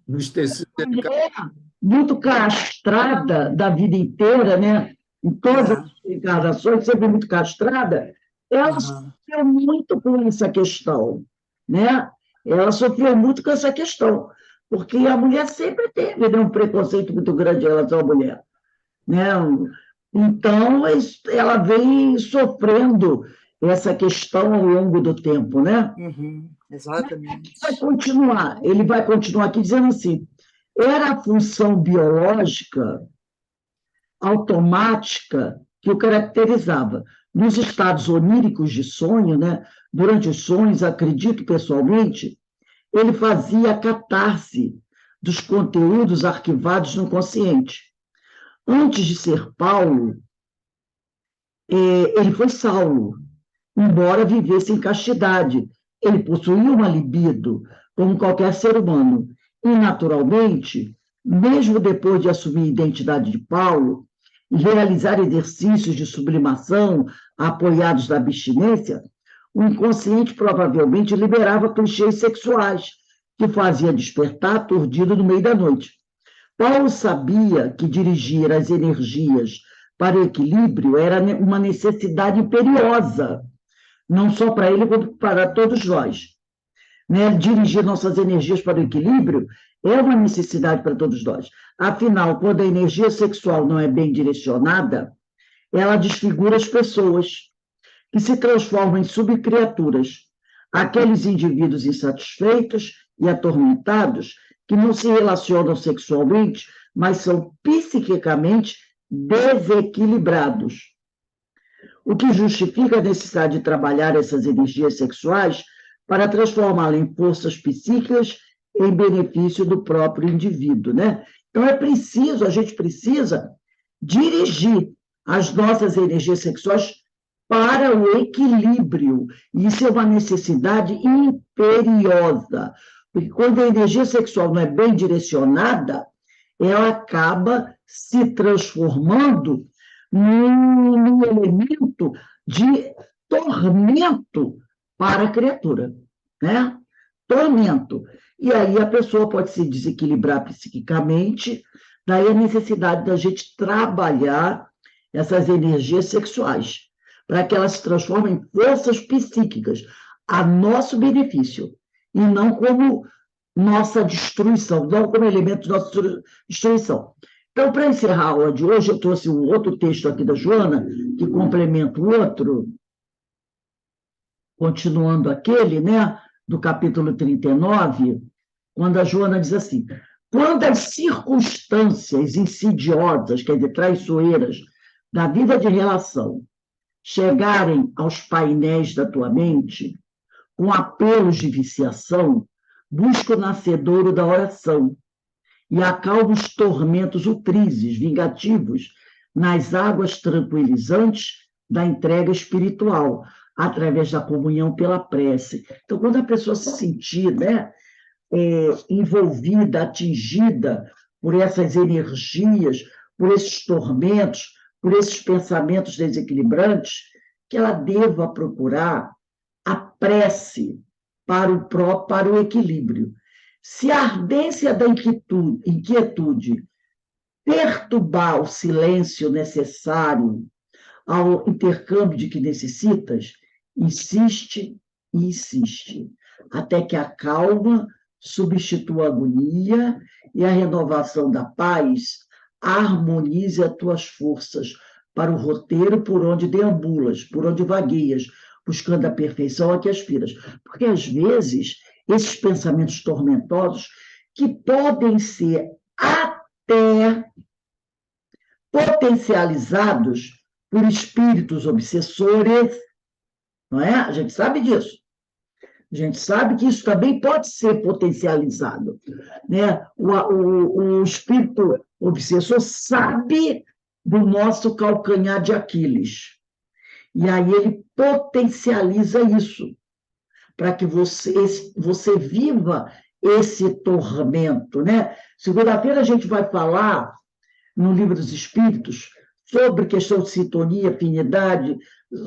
nos tecidos delicados. Muito castrada da vida inteira, né? Em todas as encarnações, sempre muito castrada, ela sofreu muito com essa questão, né? Ela sofreu muito com essa questão, porque a mulher sempre teve, né, um preconceito muito grande em relação à mulher, né? Então, ela vem sofrendo essa questão ao longo do tempo, né? Exatamente. Ele vai continuar aqui dizendo assim: era a função biológica automática que o caracterizava. Nos estados oníricos de sonho, né, durante os sonhos, acredito pessoalmente, ele fazia a catarse dos conteúdos arquivados no consciente. Antes de ser Paulo, ele foi Saulo, embora vivesse em castidade. Ele possuía uma libido, como qualquer ser humano. E, naturalmente, mesmo depois de assumir a identidade de Paulo e realizar exercícios de sublimação apoiados na abstinência, o inconsciente provavelmente liberava clichês sexuais que fazia despertar aturdido no meio da noite. Paulo sabia que dirigir as energias para o equilíbrio era uma necessidade imperiosa, não só para ele, como para todos nós. Né? Dirigir nossas energias para o equilíbrio é uma necessidade para todos nós. Afinal, quando a energia sexual não é bem direcionada, ela desfigura as pessoas, que se transformam em subcriaturas, aqueles indivíduos insatisfeitos e atormentados que não se relacionam sexualmente, mas são psiquicamente desequilibrados. O que justifica a necessidade de trabalhar essas energias sexuais para transformá-las em forças psíquicas em benefício do próprio indivíduo, né? Então, a gente precisa dirigir as nossas energias sexuais para o equilíbrio. Isso é uma necessidade imperiosa, porque quando a energia sexual não é bem direcionada, ela acaba se transformando num elemento de tormento para a criatura, né? Tormento. E aí a pessoa pode se desequilibrar psiquicamente, daí a necessidade da gente trabalhar essas energias sexuais, para que elas se transformem em forças psíquicas, a nosso benefício, e não como nossa destruição, não como elemento de nossa destruição. Então, para encerrar a aula de hoje, eu trouxe um outro texto aqui da Joana, que complementa o outro, continuando aquele, né, do capítulo 39, quando a Joana diz assim: quando as circunstâncias insidiosas, quer dizer, traiçoeiras, da vida de relação, chegarem aos painéis da tua mente, com apelos de viciação, busca o nascedouro da oração e acalma os tormentos utrizes, vingativos, nas águas tranquilizantes da entrega espiritual, através da comunhão pela prece. Então, quando a pessoa se sentir, né, envolvida, atingida por essas energias, por esses tormentos, por esses pensamentos desequilibrantes, que ela deva procurar a prece para o equilíbrio. Se a ardência da inquietude perturbar o silêncio necessário ao intercâmbio de que necessitas, insiste e insiste, até que a calma substitua a agonia e a renovação da paz harmonize as tuas forças para o roteiro por onde deambulas, por onde vagueias, buscando a perfeição a que aspiras. Porque, às vezes, esses pensamentos tormentosos, que podem ser até potencializados por espíritos obsessores, não é? A gente sabe disso. A gente sabe que isso também pode ser potencializado, né? O espírito obsessor sabe do nosso calcanhar de Aquiles. E aí ele potencializa isso, para que você viva esse tormento, né? Segunda-feira a gente vai falar, no Livro dos Espíritos, sobre questão de sintonia, afinidade,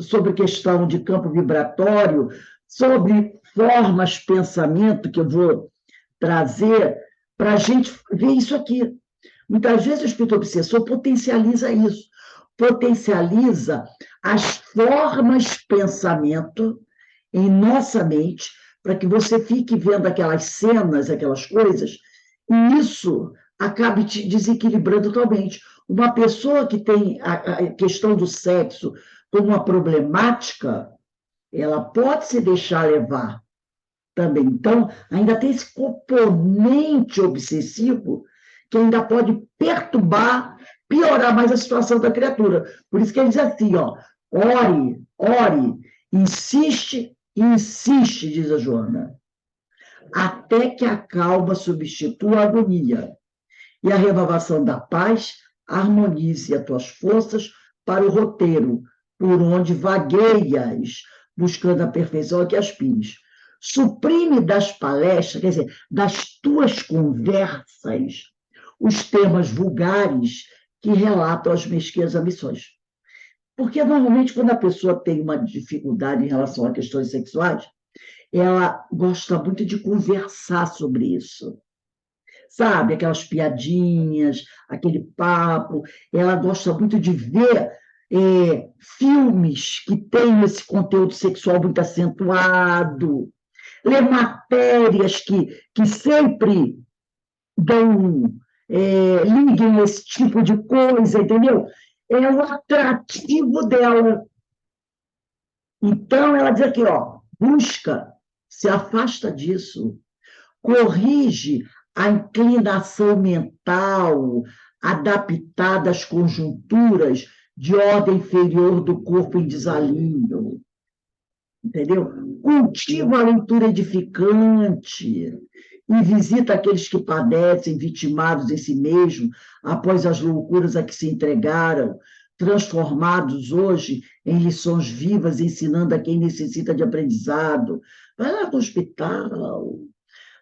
sobre questão de campo vibratório, sobre formas de pensamento que eu vou trazer para a gente ver isso aqui. Muitas vezes o espírito obsessor potencializa isso, potencializa as formas de pensamento em nossa mente, para que você fique vendo aquelas cenas, aquelas coisas, e isso acabe te desequilibrando totalmente. Uma pessoa que tem a questão do sexo como uma problemática, ela pode se deixar levar também. Então, ainda tem esse componente obsessivo que ainda pode perturbar, piorar mais a situação da criatura. Por isso que ele diz assim, ó, ore, insiste, diz a Joana, até que a calma substitua a agonia e a renovação da paz harmonize as tuas forças para o roteiro, por onde vagueias, buscando a perfeição a que aspires. Suprime das palestras, quer dizer, das tuas conversas, os temas vulgares que relatam as mesquinhas ambições. Porque, normalmente, quando a pessoa tem uma dificuldade em relação a questões sexuais, ela gosta muito de conversar sobre isso. Sabe, aquelas piadinhas, aquele papo. Ela gosta muito de ver filmes que têm esse conteúdo sexual muito acentuado, ler matérias que sempre liguem esse tipo de coisa, entendeu? É o atrativo dela. Então, ela diz aqui, ó, busca, se afasta disso, corrige a inclinação mental adaptada às conjunturas de ordem inferior do corpo em desalinho. Entendeu? Cultiva a leitura edificante e visita aqueles que padecem, vitimados em si mesmo, após as loucuras a que se entregaram, transformados hoje em lições vivas, ensinando a quem necessita de aprendizado. Vai lá no hospital,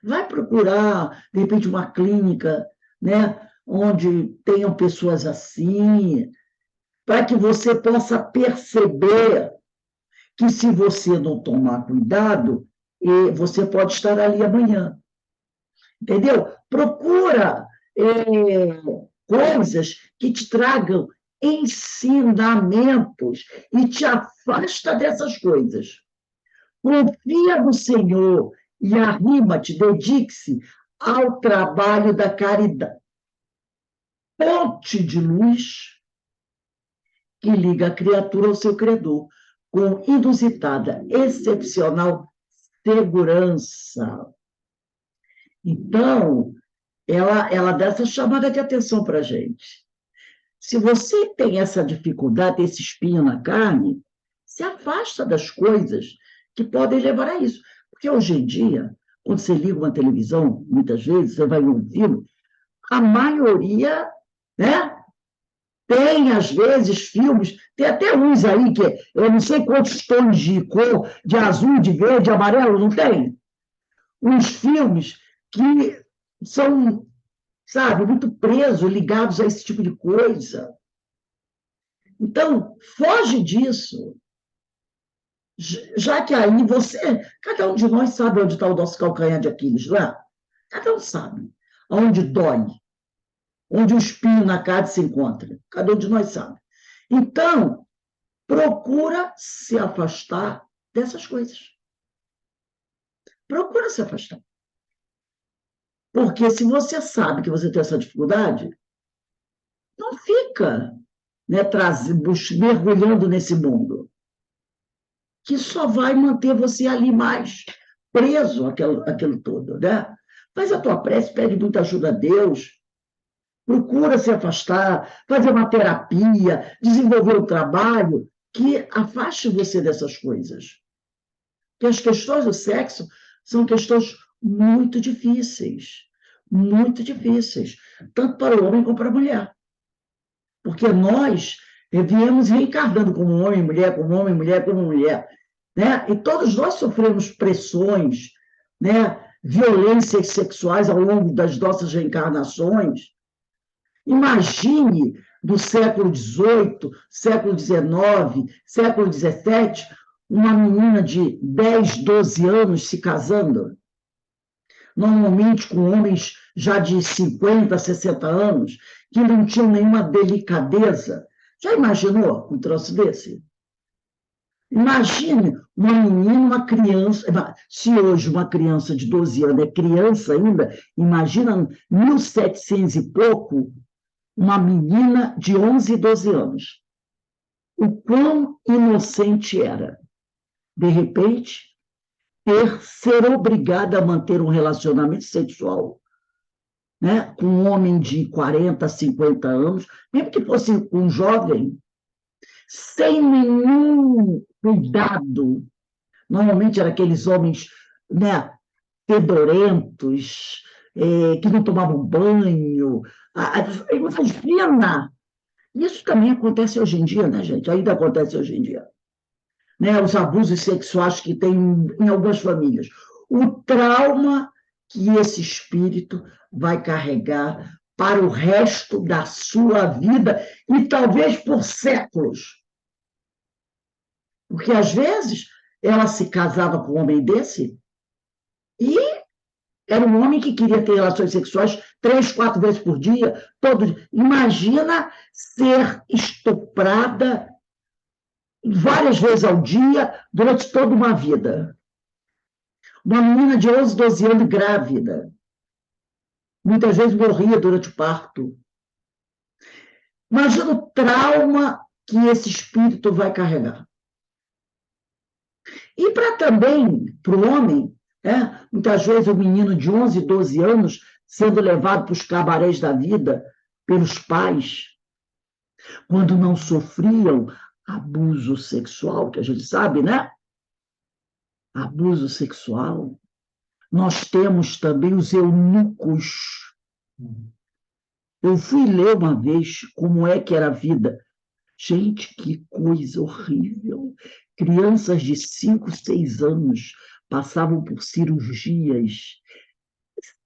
vai procurar, de repente, uma clínica, né, onde tenham pessoas assim, para que você possa perceber que, se você não tomar cuidado, você pode estar ali amanhã. Entendeu? Procura coisas que te tragam ensinamentos e te afasta dessas coisas. Confia no Senhor e arrima-te, dedique-se ao trabalho da caridade. Ponte de luz que liga a criatura ao seu Credor, com inusitada, excepcional segurança. Então, ela dá essa chamada de atenção para a gente. Se você tem essa dificuldade, esse espinho na carne, se afasta das coisas que podem levar a isso. Porque hoje em dia, quando você liga uma televisão, muitas vezes, você vai ouvindo, a maioria, né, tem, às vezes, filmes, tem até uns aí que eu não sei quantos tons de cor, de azul, de verde, de amarelo, não tem? Uns filmes que são, sabe, muito presos, ligados a esse tipo de coisa. Então, foge disso. Já que aí cada um de nós sabe onde está o nosso calcanhar de Aquiles, não é? Cada um sabe onde dói, onde o espinho na carne se encontra. Cada um de nós sabe. Então, procura se afastar dessas coisas. Procura se afastar. Porque se você sabe que você tem essa dificuldade, não fica, né, mergulhando nesse mundo, que só vai manter você ali mais preso àquilo todo, né? Faz a tua prece, pede muita ajuda a Deus, procura se afastar, fazer uma terapia, desenvolver um trabalho que afaste você dessas coisas. Porque as questões do sexo são questões muito difíceis, tanto para o homem como para a mulher. Porque nós viemos reencarnando como homem, mulher, como homem, mulher, como mulher. Né? E todos nós sofremos pressões, né? Violências sexuais ao longo das nossas reencarnações. Imagine do século XVIII, século XIX, século XVII, uma menina de 10, 12 anos se casando, normalmente com homens já de 50, 60 anos, que não tinham nenhuma delicadeza. Já imaginou um troço desse? Imagine uma menina, uma criança. Se hoje uma criança de 12 anos é criança ainda, imagina 1700 e pouco, uma menina de 11, 12 anos. O quão inocente era. De repente, ser obrigada a manter um relacionamento sexual, né, com um homem de 40, 50 anos, mesmo que fosse um jovem, sem nenhum cuidado. Normalmente eram aqueles homens, né, fedorentos, que não tomavam banho. Imagina! Isso também acontece hoje em dia, né, gente? Ainda acontece hoje em dia. Né? Os abusos sexuais que tem em algumas famílias. O trauma que esse espírito vai carregar para o resto da sua vida e talvez por séculos. Porque, às vezes, ela se casava com um homem desse e era um homem que queria ter relações sexuais 3, 4 vezes por dia. Imagina ser estuprada várias vezes ao dia durante toda uma vida. Uma menina de 11, 12 anos grávida. Muitas vezes morria durante o parto. Imagina o trauma que esse espírito vai carregar. E para o homem, muitas vezes o menino de 11, 12 anos sendo levado para os cabarés da vida pelos pais, quando não sofriam abuso sexual, que a gente sabe, né? Abuso sexual. Nós temos também os eunucos. Eu fui ler uma vez como é que era a vida. Gente, que coisa horrível. Crianças de 5, 6 anos passavam por cirurgias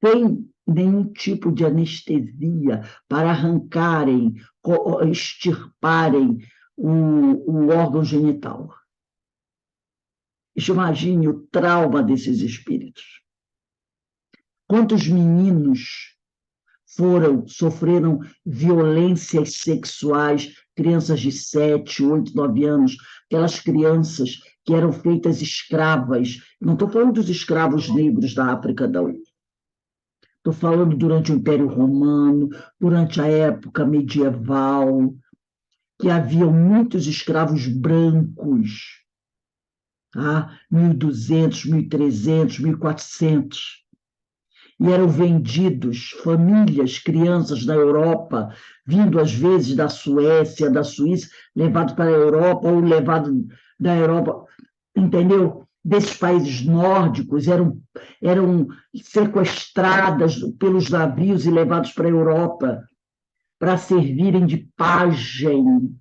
sem nenhum tipo de anestesia para arrancarem, extirparem o órgão genital. Imagine o trauma desses espíritos. Quantos meninos sofreram violências sexuais, crianças de 7, 8, 9 anos, aquelas crianças que eram feitas escravas. Não estou falando dos escravos negros da África, não. Estou falando durante o Império Romano, durante a época medieval, que haviam muitos escravos brancos, 1200, 1300, 1400. E eram vendidos, famílias, crianças da Europa, vindo às vezes da Suécia, da Suíça, levados para a Europa, ou levados da Europa, entendeu? Desses países nórdicos, eram sequestradas pelos navios e levados para a Europa, para servirem de pajem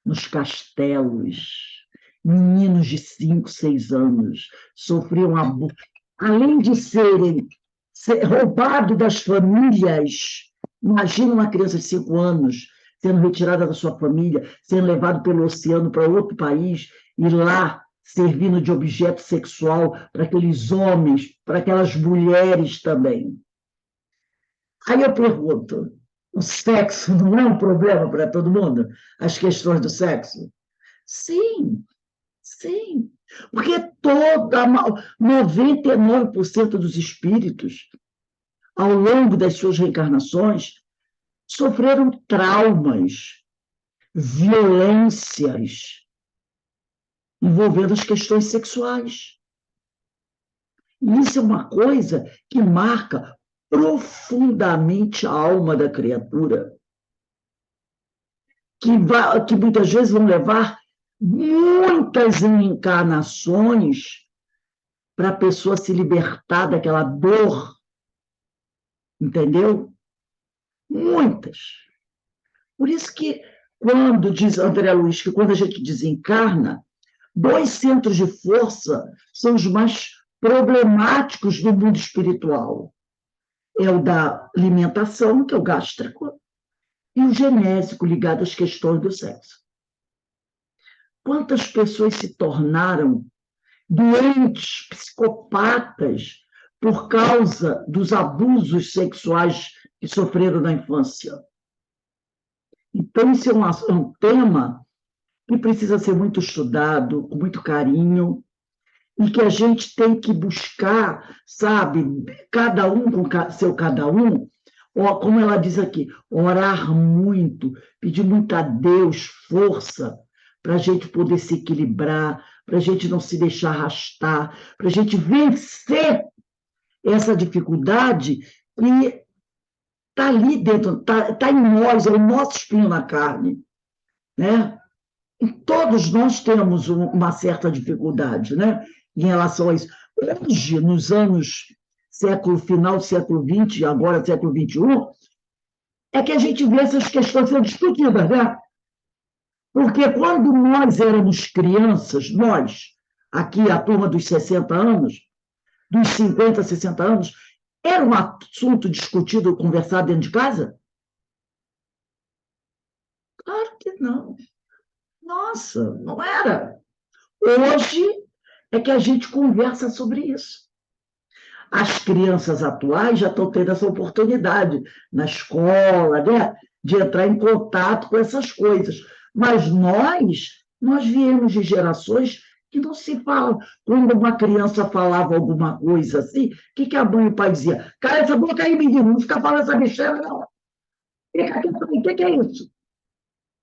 nos castelos. Meninos de 5, 6 anos sofriam abuso. Além de serem roubado das famílias. Imagina uma criança de 5 anos sendo retirada da sua família, sendo levado pelo oceano para outro país e lá servindo de objeto sexual para aqueles homens, para aquelas mulheres também. Aí eu pergunto, o sexo não é um problema para todo mundo? As questões do sexo? Sim, sim. Porque 99% dos espíritos, ao longo das suas reencarnações, sofreram traumas, violências envolvendo as questões sexuais. E isso é uma coisa que marca profundamente a alma da criatura, que muitas vezes vão levar muitas encarnações para a pessoa se libertar daquela dor, entendeu? Muitas. Por isso que, quando diz André Luiz, que quando a gente desencarna, 2 centros de força são os mais problemáticos do mundo espiritual. É o da alimentação, que é o gástrico, e o genésico, ligado às questões do sexo. Quantas pessoas se tornaram doentes, psicopatas, por causa dos abusos sexuais que sofreram na infância? Então, isso é um tema que precisa ser muito estudado, com muito carinho, e que a gente tem que buscar, sabe, cada um com seu cada um, como ela diz aqui, orar muito, pedir muito a Deus força para a gente poder se equilibrar, para a gente não se deixar arrastar, para a gente vencer essa dificuldade que está ali dentro, está em nós, é o nosso espinho na carne, né? E todos nós temos uma certa dificuldade, né, em relação a isso. Hoje, nos anos final do século XX, e agora século XXI, é que a gente vê essas questões sendo discutidas, né? Porque quando nós éramos crianças, nós, aqui a turma dos 60 anos, dos 50, 60 anos, era um assunto discutido, conversado dentro de casa? Claro que não. Nossa, não era. Hoje é que a gente conversa sobre isso. As crianças atuais já estão tendo essa oportunidade na escola, né, de entrar em contato com essas coisas. Mas nós viemos de gerações que não se falam. Quando uma criança falava alguma coisa assim, o que a mãe e o pai dizia? Cala essa boca aí, menino, não fica falando essa besteira, não. O que é isso?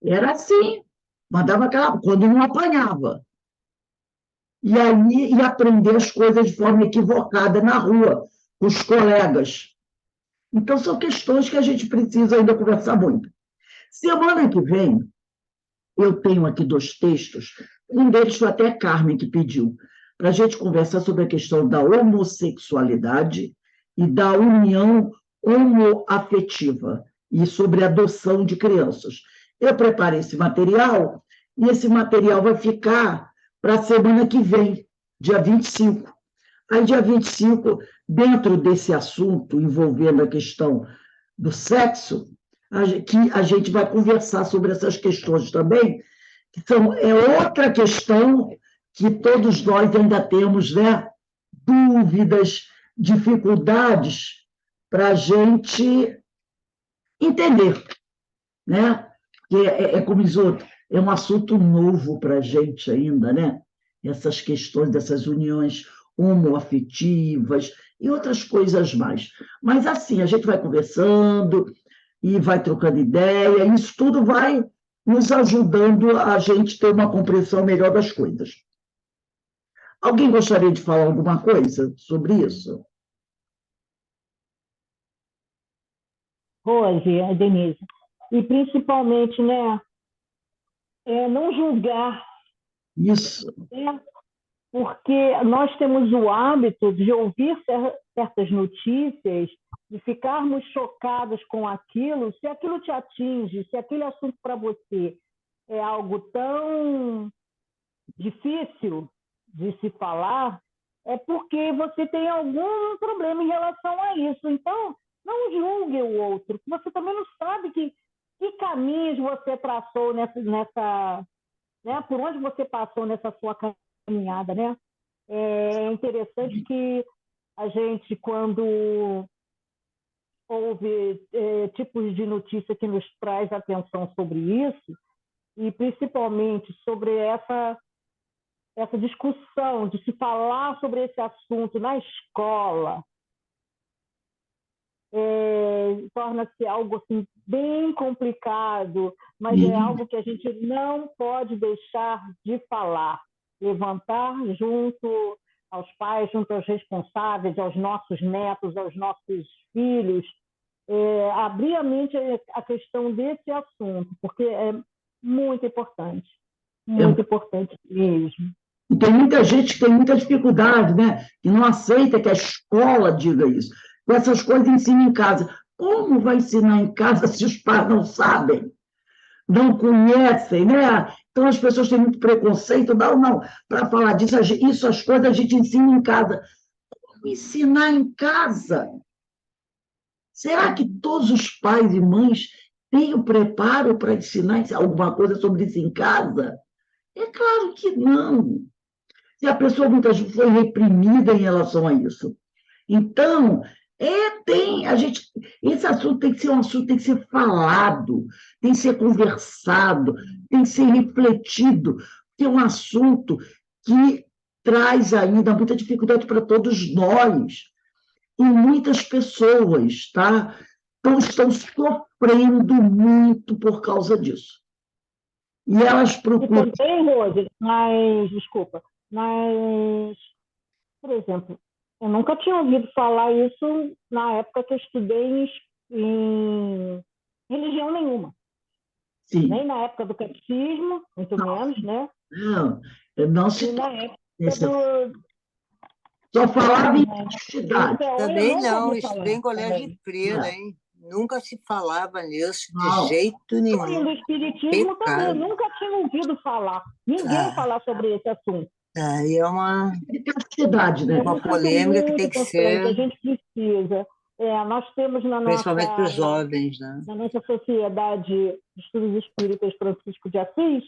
Era assim. Mandava aquela, quando não apanhava. E aí e aprender as coisas de forma equivocada na rua, com os colegas. Então, são questões que a gente precisa ainda conversar muito. Semana que vem, eu tenho aqui 2 textos, um deles foi até a Carmen que pediu, para a gente conversar sobre a questão da homossexualidade e da união homoafetiva, e sobre a adoção de crianças. Eu preparei esse material, e esse material vai ficar para a semana que vem, dia 25. Aí, dia 25, dentro desse assunto envolvendo a questão do sexo, que a gente vai conversar sobre essas questões também, que é outra questão que todos nós ainda temos, né, dúvidas, dificuldades para a gente entender, né? Que como diz outro, é um assunto novo para a gente ainda, né? Essas questões dessas uniões homoafetivas e outras coisas mais. Mas assim, a gente vai conversando e vai trocando ideia, e isso tudo vai nos ajudando a gente ter uma compreensão melhor das coisas. Alguém gostaria de falar alguma coisa sobre isso? Hoje, a Denise. E principalmente, né, não julgar, Isso. né? Porque nós temos o hábito de ouvir certas notícias, de ficarmos chocados com aquilo, se aquilo te atinge, se aquele assunto para você é algo tão difícil de se falar, é porque você tem algum problema em relação a isso. Então, não julgue o outro. Você também não sabe que caminhos você traçou né, por onde você passou nessa sua caminhada, né? É interessante que a gente, quando houve tipos de notícia que nos traz atenção sobre isso, e principalmente sobre essa discussão de se falar sobre esse assunto na escola, torna-se algo assim, bem complicado, mas é algo que a gente não pode deixar de falar, levantar junto aos pais, junto aos responsáveis, aos nossos netos, aos nossos filhos, abrir a mente a questão desse assunto, porque é muito importante mesmo. E tem muita gente que tem muita dificuldade, né? Que não aceita que a escola diga isso. Com essas coisas ensina em casa. Como vai ensinar em casa se os pais não sabem, não conhecem, né? Então as pessoas têm muito preconceito. Não. Para falar disso, as coisas a gente ensina em casa. Como ensinar em casa? Será que todos os pais e mães têm o preparo para ensinar alguma coisa sobre isso em casa? É claro que não. Se a pessoa muitas vezes foi reprimida em relação a isso. Então, esse assunto tem que ser um assunto, tem que ser falado, tem que ser conversado, tem que ser refletido, porque é um assunto que traz ainda muita dificuldade para todos nós, e muitas pessoas, tá? Então, estão sofrendo muito por causa disso. E elas procuram... E também, Rose, mas, por exemplo, eu nunca tinha ouvido falar isso na época que eu estudei em religião nenhuma. Sim. Nem na época do catecismo, muito menos, né? Não se... E na época Só falava em castidade. Também não, estudei em colégio de freira, hein? Nunca se falava nisso de jeito nenhum. Do espiritismo também, nunca tinha ouvido falar. Ninguém falar sobre esse assunto. Aí é uma castidade, né? Uma polêmica que tem que ser... A gente precisa. Nós temos principalmente para os jovens, né? Na nossa Sociedade de Estudos Espíritas Francisco de Assis,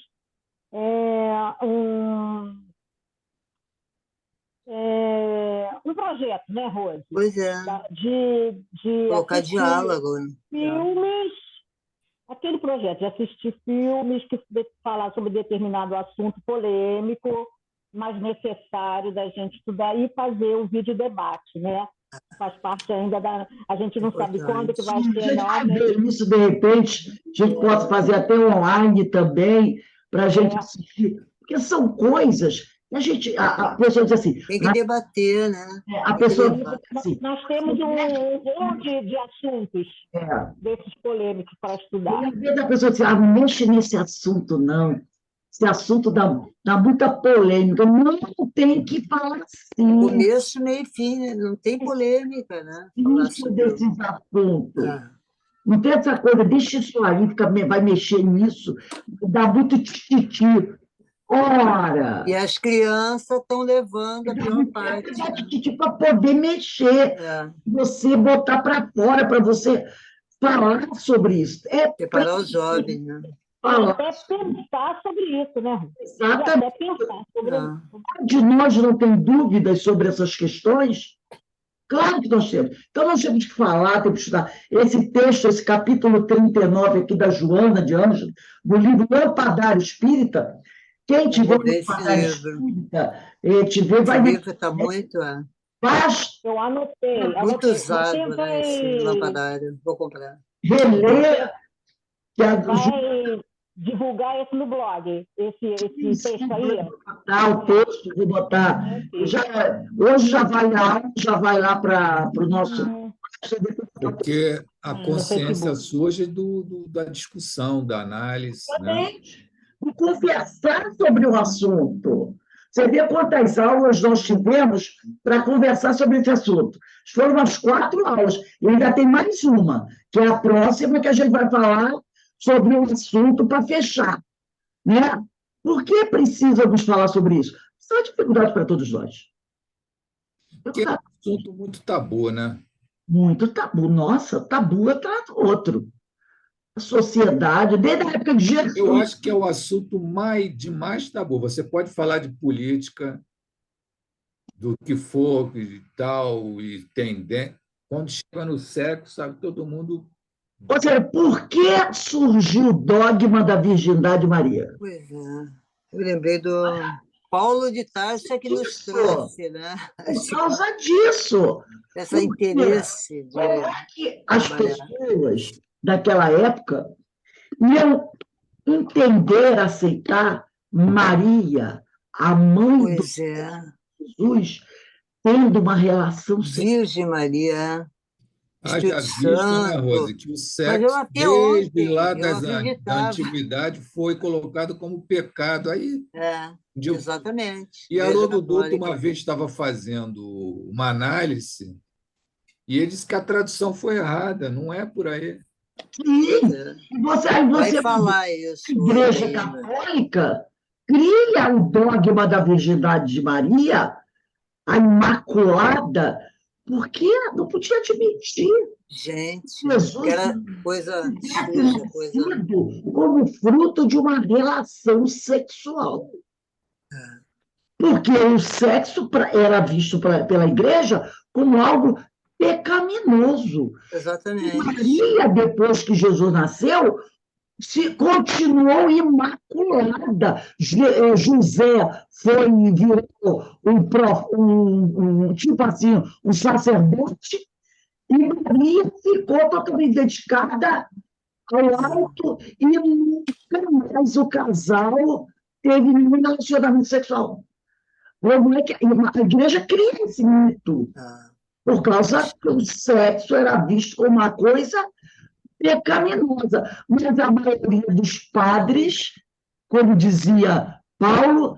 um projeto, né, Rose? Pois é. De colocar diálogo. Filmes, aquele projeto de assistir filmes que falar sobre determinado assunto polêmico, mas necessário da gente estudar e fazer o vídeo debate, né? Faz parte ainda da... A gente não sabe quando que vai ser, não. A gente vai ver isso, de repente, a gente pode fazer até online também, para a gente assistir, porque são coisas que a pessoa diz assim... Tem que debater, né? A pessoa diz assim... Nós temos um monte de assuntos desses polêmicos para estudar. E às vezes a pessoa diz, não mexe nesse assunto, não. Esse assunto dá muita polêmica. Não tem que falar assim. Começo, meio e fim, né? Não tem polêmica, né? Isso desses assuntos. Não tem essa coisa, deixa isso aí, vai mexer nisso, dá muito tititi. Ora! E as crianças estão levando a pior parte. Para poder mexer, você botar para fora, para você falar sobre isso. Preparar os jovens, né? Até pensar sobre isso, né? Exatamente. Até pensar sobre isso. De nós não tem dúvidas sobre essas questões? Claro que nós temos. Então, nós temos que falar, temos que estudar. Esse texto, esse capítulo 39 aqui da Joana de Ângelo, do livro Lampadário Espírita, quem tiver o Lampadário Espírita, vai ver. Esse livro está muito... Eu anotei. Muito usado, né, esse Lampadário. Vou comprar. Reler. Vai divulgar isso no blog, esse texto aí? O texto, vou botar. Hoje já vai lá para o nosso... Porque a consciência surge da discussão, da análise. Né? De conversar sobre o assunto. Você vê quantas aulas nós tivemos para conversar sobre esse assunto. Foram umas 4 aulas. E ainda tem mais uma, que é a próxima, que a gente vai falar sobre o assunto para fechar. Né? Por que precisamos falar sobre isso? Isso é uma dificuldade para todos nós. Porque é um assunto muito tabu, né? Muito tabu. Nossa, tabu atrás do outro. A sociedade, desde a época de Eu Jesus. acho que é o assunto de mais tabu. Você pode falar de política, do que for e tal, e tendência. Quando chega no sexo, sabe, todo mundo. Ou seja, por que surgiu o dogma da virgindade de Maria? Pois é. Eu lembrei do Paulo de Tarso é que nos Isso, trouxe, né? por causa disso. Esse Porque interesse de como é que as trabalhar. pessoas daquela época iam entender, aceitar Maria, a mãe de Pois é. Jesus, tendo uma relação sexual? Virgem Maria, Haja Espírito visto, né, Santo. Rose, que o Mas eu sexo, até desde lá ontem, eu da acreditava. antiguidade, foi colocado como pecado. Aí, É, exatamente. e Igreja Haroldo Dutra, uma Católica. vez, estava fazendo uma análise e ele disse que a tradução foi errada, não é por aí. Pois Sim, é. aí Vai você, falar a isso hoje Igreja ainda. Católica, cria o dogma da virgindade de Maria, a Imaculada, porque não podia admitir Gente, que que Jesus era coisa tivesse suja, coisa. nascido como fruto de uma relação sexual. Porque o sexo era visto pela igreja como algo pecaminoso. Exatamente. Maria, depois que Jesus nasceu, se continuou imaculada. José foi e virou tipo assim, um sacerdote, e Maria ficou totalmente dedicada ao alto e nunca mais o casal teve nenhum relacionamento sexual. Como é que a igreja cria esse mito? Ah, Por causa que o sexo era visto como uma coisa pecaminosa. Mas a maioria dos padres, como dizia Paulo,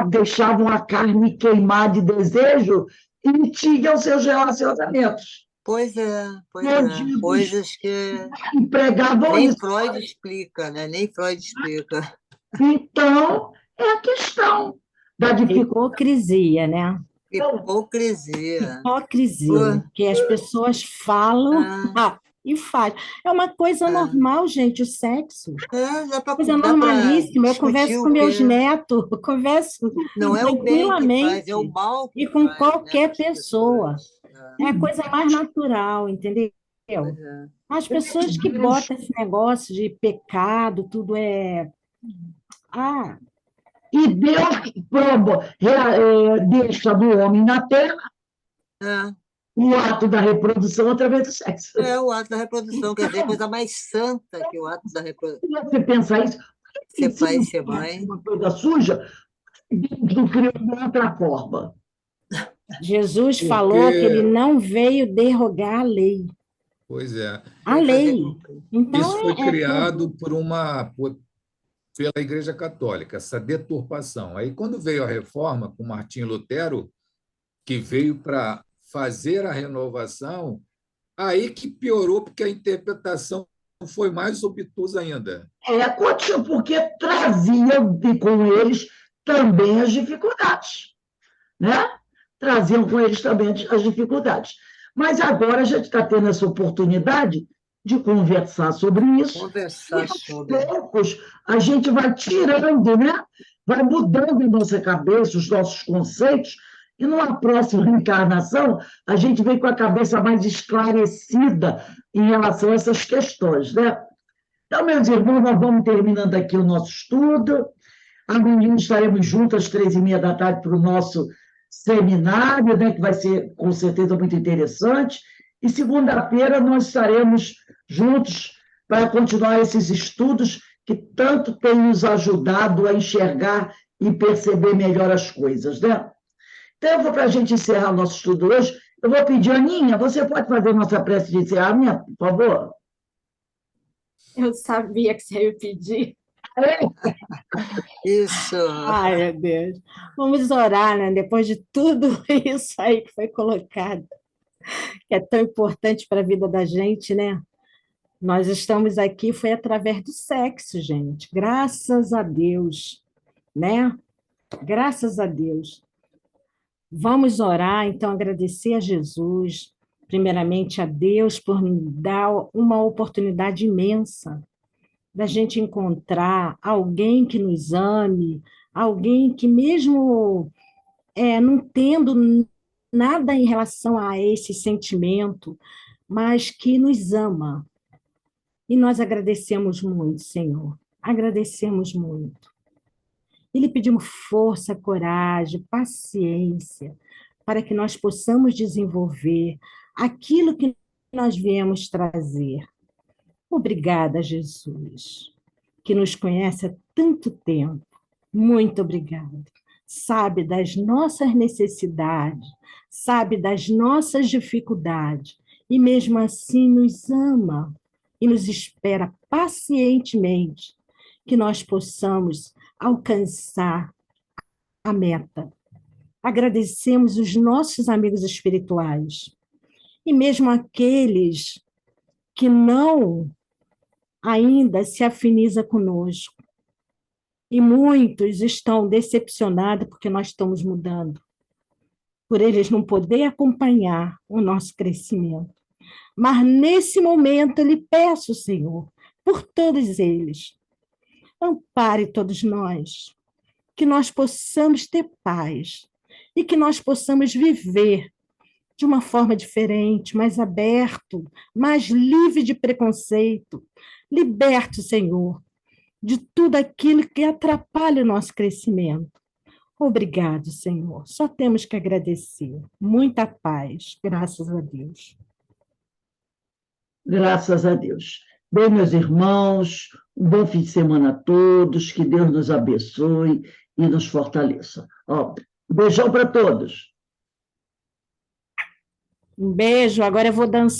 deixavam a carne queimar de desejo e tinham seus relacionamentos. pois é, pois é. Perdidos, Coisas que e pregavam nem isso. Freud explica, né? Nem Freud explica. Então, é a questão da dificuldade. Hipocrisia, né? Hipocrisia. Pô, Hipocrisia, que as pessoas falam ah, e fazem. É uma coisa ah. normal, gente, o sexo. Coisa Dá para normalíssima. Eu discutir converso com o meus quê? netos, eu converso Não é o bem que faz, é o tranquilamente mal e que com faz, né, para qualquer as pessoa. pessoas. Ah, É a coisa mais natural, entendeu? pois é. As pessoas que botam esse negócio de pecado, tudo é. Ah, E Deus deixa do homem na terra É, o ato da reprodução através do sexo. é o ato da reprodução, quer dizer, coisa mais santa que o ato da reprodução. Se você pensar isso, Ser se pai e não ser fosse mãe. uma coisa suja, Deus não criou de outra forma. Jesus falou que ele Porque, não veio derrogar a lei. pois é, A Vem fazer lei. cumprir. isso Então, foi é tudo. criado pela Igreja Católica, essa deturpação. Aí, quando veio a reforma com Martinho Lutero, que veio para fazer a renovação, aí que piorou, porque a interpretação foi mais obtusa ainda. Porque trazia com eles também as dificuldades, né? Traziam com eles também as dificuldades. Mas agora a gente está tendo essa oportunidade de conversar sobre isso, e Conversar aos sobre. poucos a gente vai tirando, né? Vai mudando a nossa cabeça, os nossos conceitos, e numa próxima encarnação a gente vem com a cabeça mais esclarecida em relação a essas questões, né? Então, meus irmãos, nós vamos terminando aqui o nosso estudo. Amanhã estaremos juntos às 3h30 da tarde para o nosso seminário, né, que vai ser, com certeza, muito interessante. E segunda-feira nós estaremos juntos para continuar esses estudos que tanto têm nos ajudado a enxergar e perceber melhor as coisas, né? Então, para a gente encerrar o nosso estudo hoje, eu vou pedir, Aninha, você pode fazer nossa prece de encerramento, por favor? Eu sabia que você ia pedir. Isso. Ai, meu Deus. Vamos orar, né? Depois de tudo isso aí que foi colocado, que é tão importante para a vida da gente, né? Nós estamos aqui, foi através do sexo, gente. Graças a Deus, né? Graças a Deus. Vamos orar, então, agradecer a Jesus, primeiramente a Deus, por nos dar uma oportunidade imensa da gente encontrar alguém que nos ame, alguém que mesmo não tendo nada em relação a esse sentimento, mas que nos ama. E nós agradecemos muito, Senhor, agradecemos muito. E lhe pedimos força, coragem, paciência, para que nós possamos desenvolver aquilo que nós viemos trazer. Obrigada, Jesus, que nos conhece há tanto tempo. Muito obrigada. Sabe das nossas necessidades, sabe das nossas dificuldades, e mesmo assim nos ama e nos espera pacientemente que nós possamos alcançar a meta. Agradecemos os nossos amigos espirituais e mesmo aqueles que não ainda se afiniza conosco. E muitos estão decepcionados porque nós estamos mudando, por eles não poder acompanhar o nosso crescimento. Mas nesse momento eu lhe peço, Senhor, por todos eles, ampare todos nós, que nós possamos ter paz e que nós possamos viver de uma forma diferente, mais aberto, mais livre de preconceito, liberto, Senhor, de tudo aquilo que atrapalha o nosso crescimento. Obrigado, Senhor. Só temos que agradecer. Muita paz, graças a Deus. Graças a Deus. Bem, meus irmãos, um bom fim de semana a todos, que Deus nos abençoe e nos fortaleça. Ó, beijão para todos. Um beijo. Agora eu vou dançar.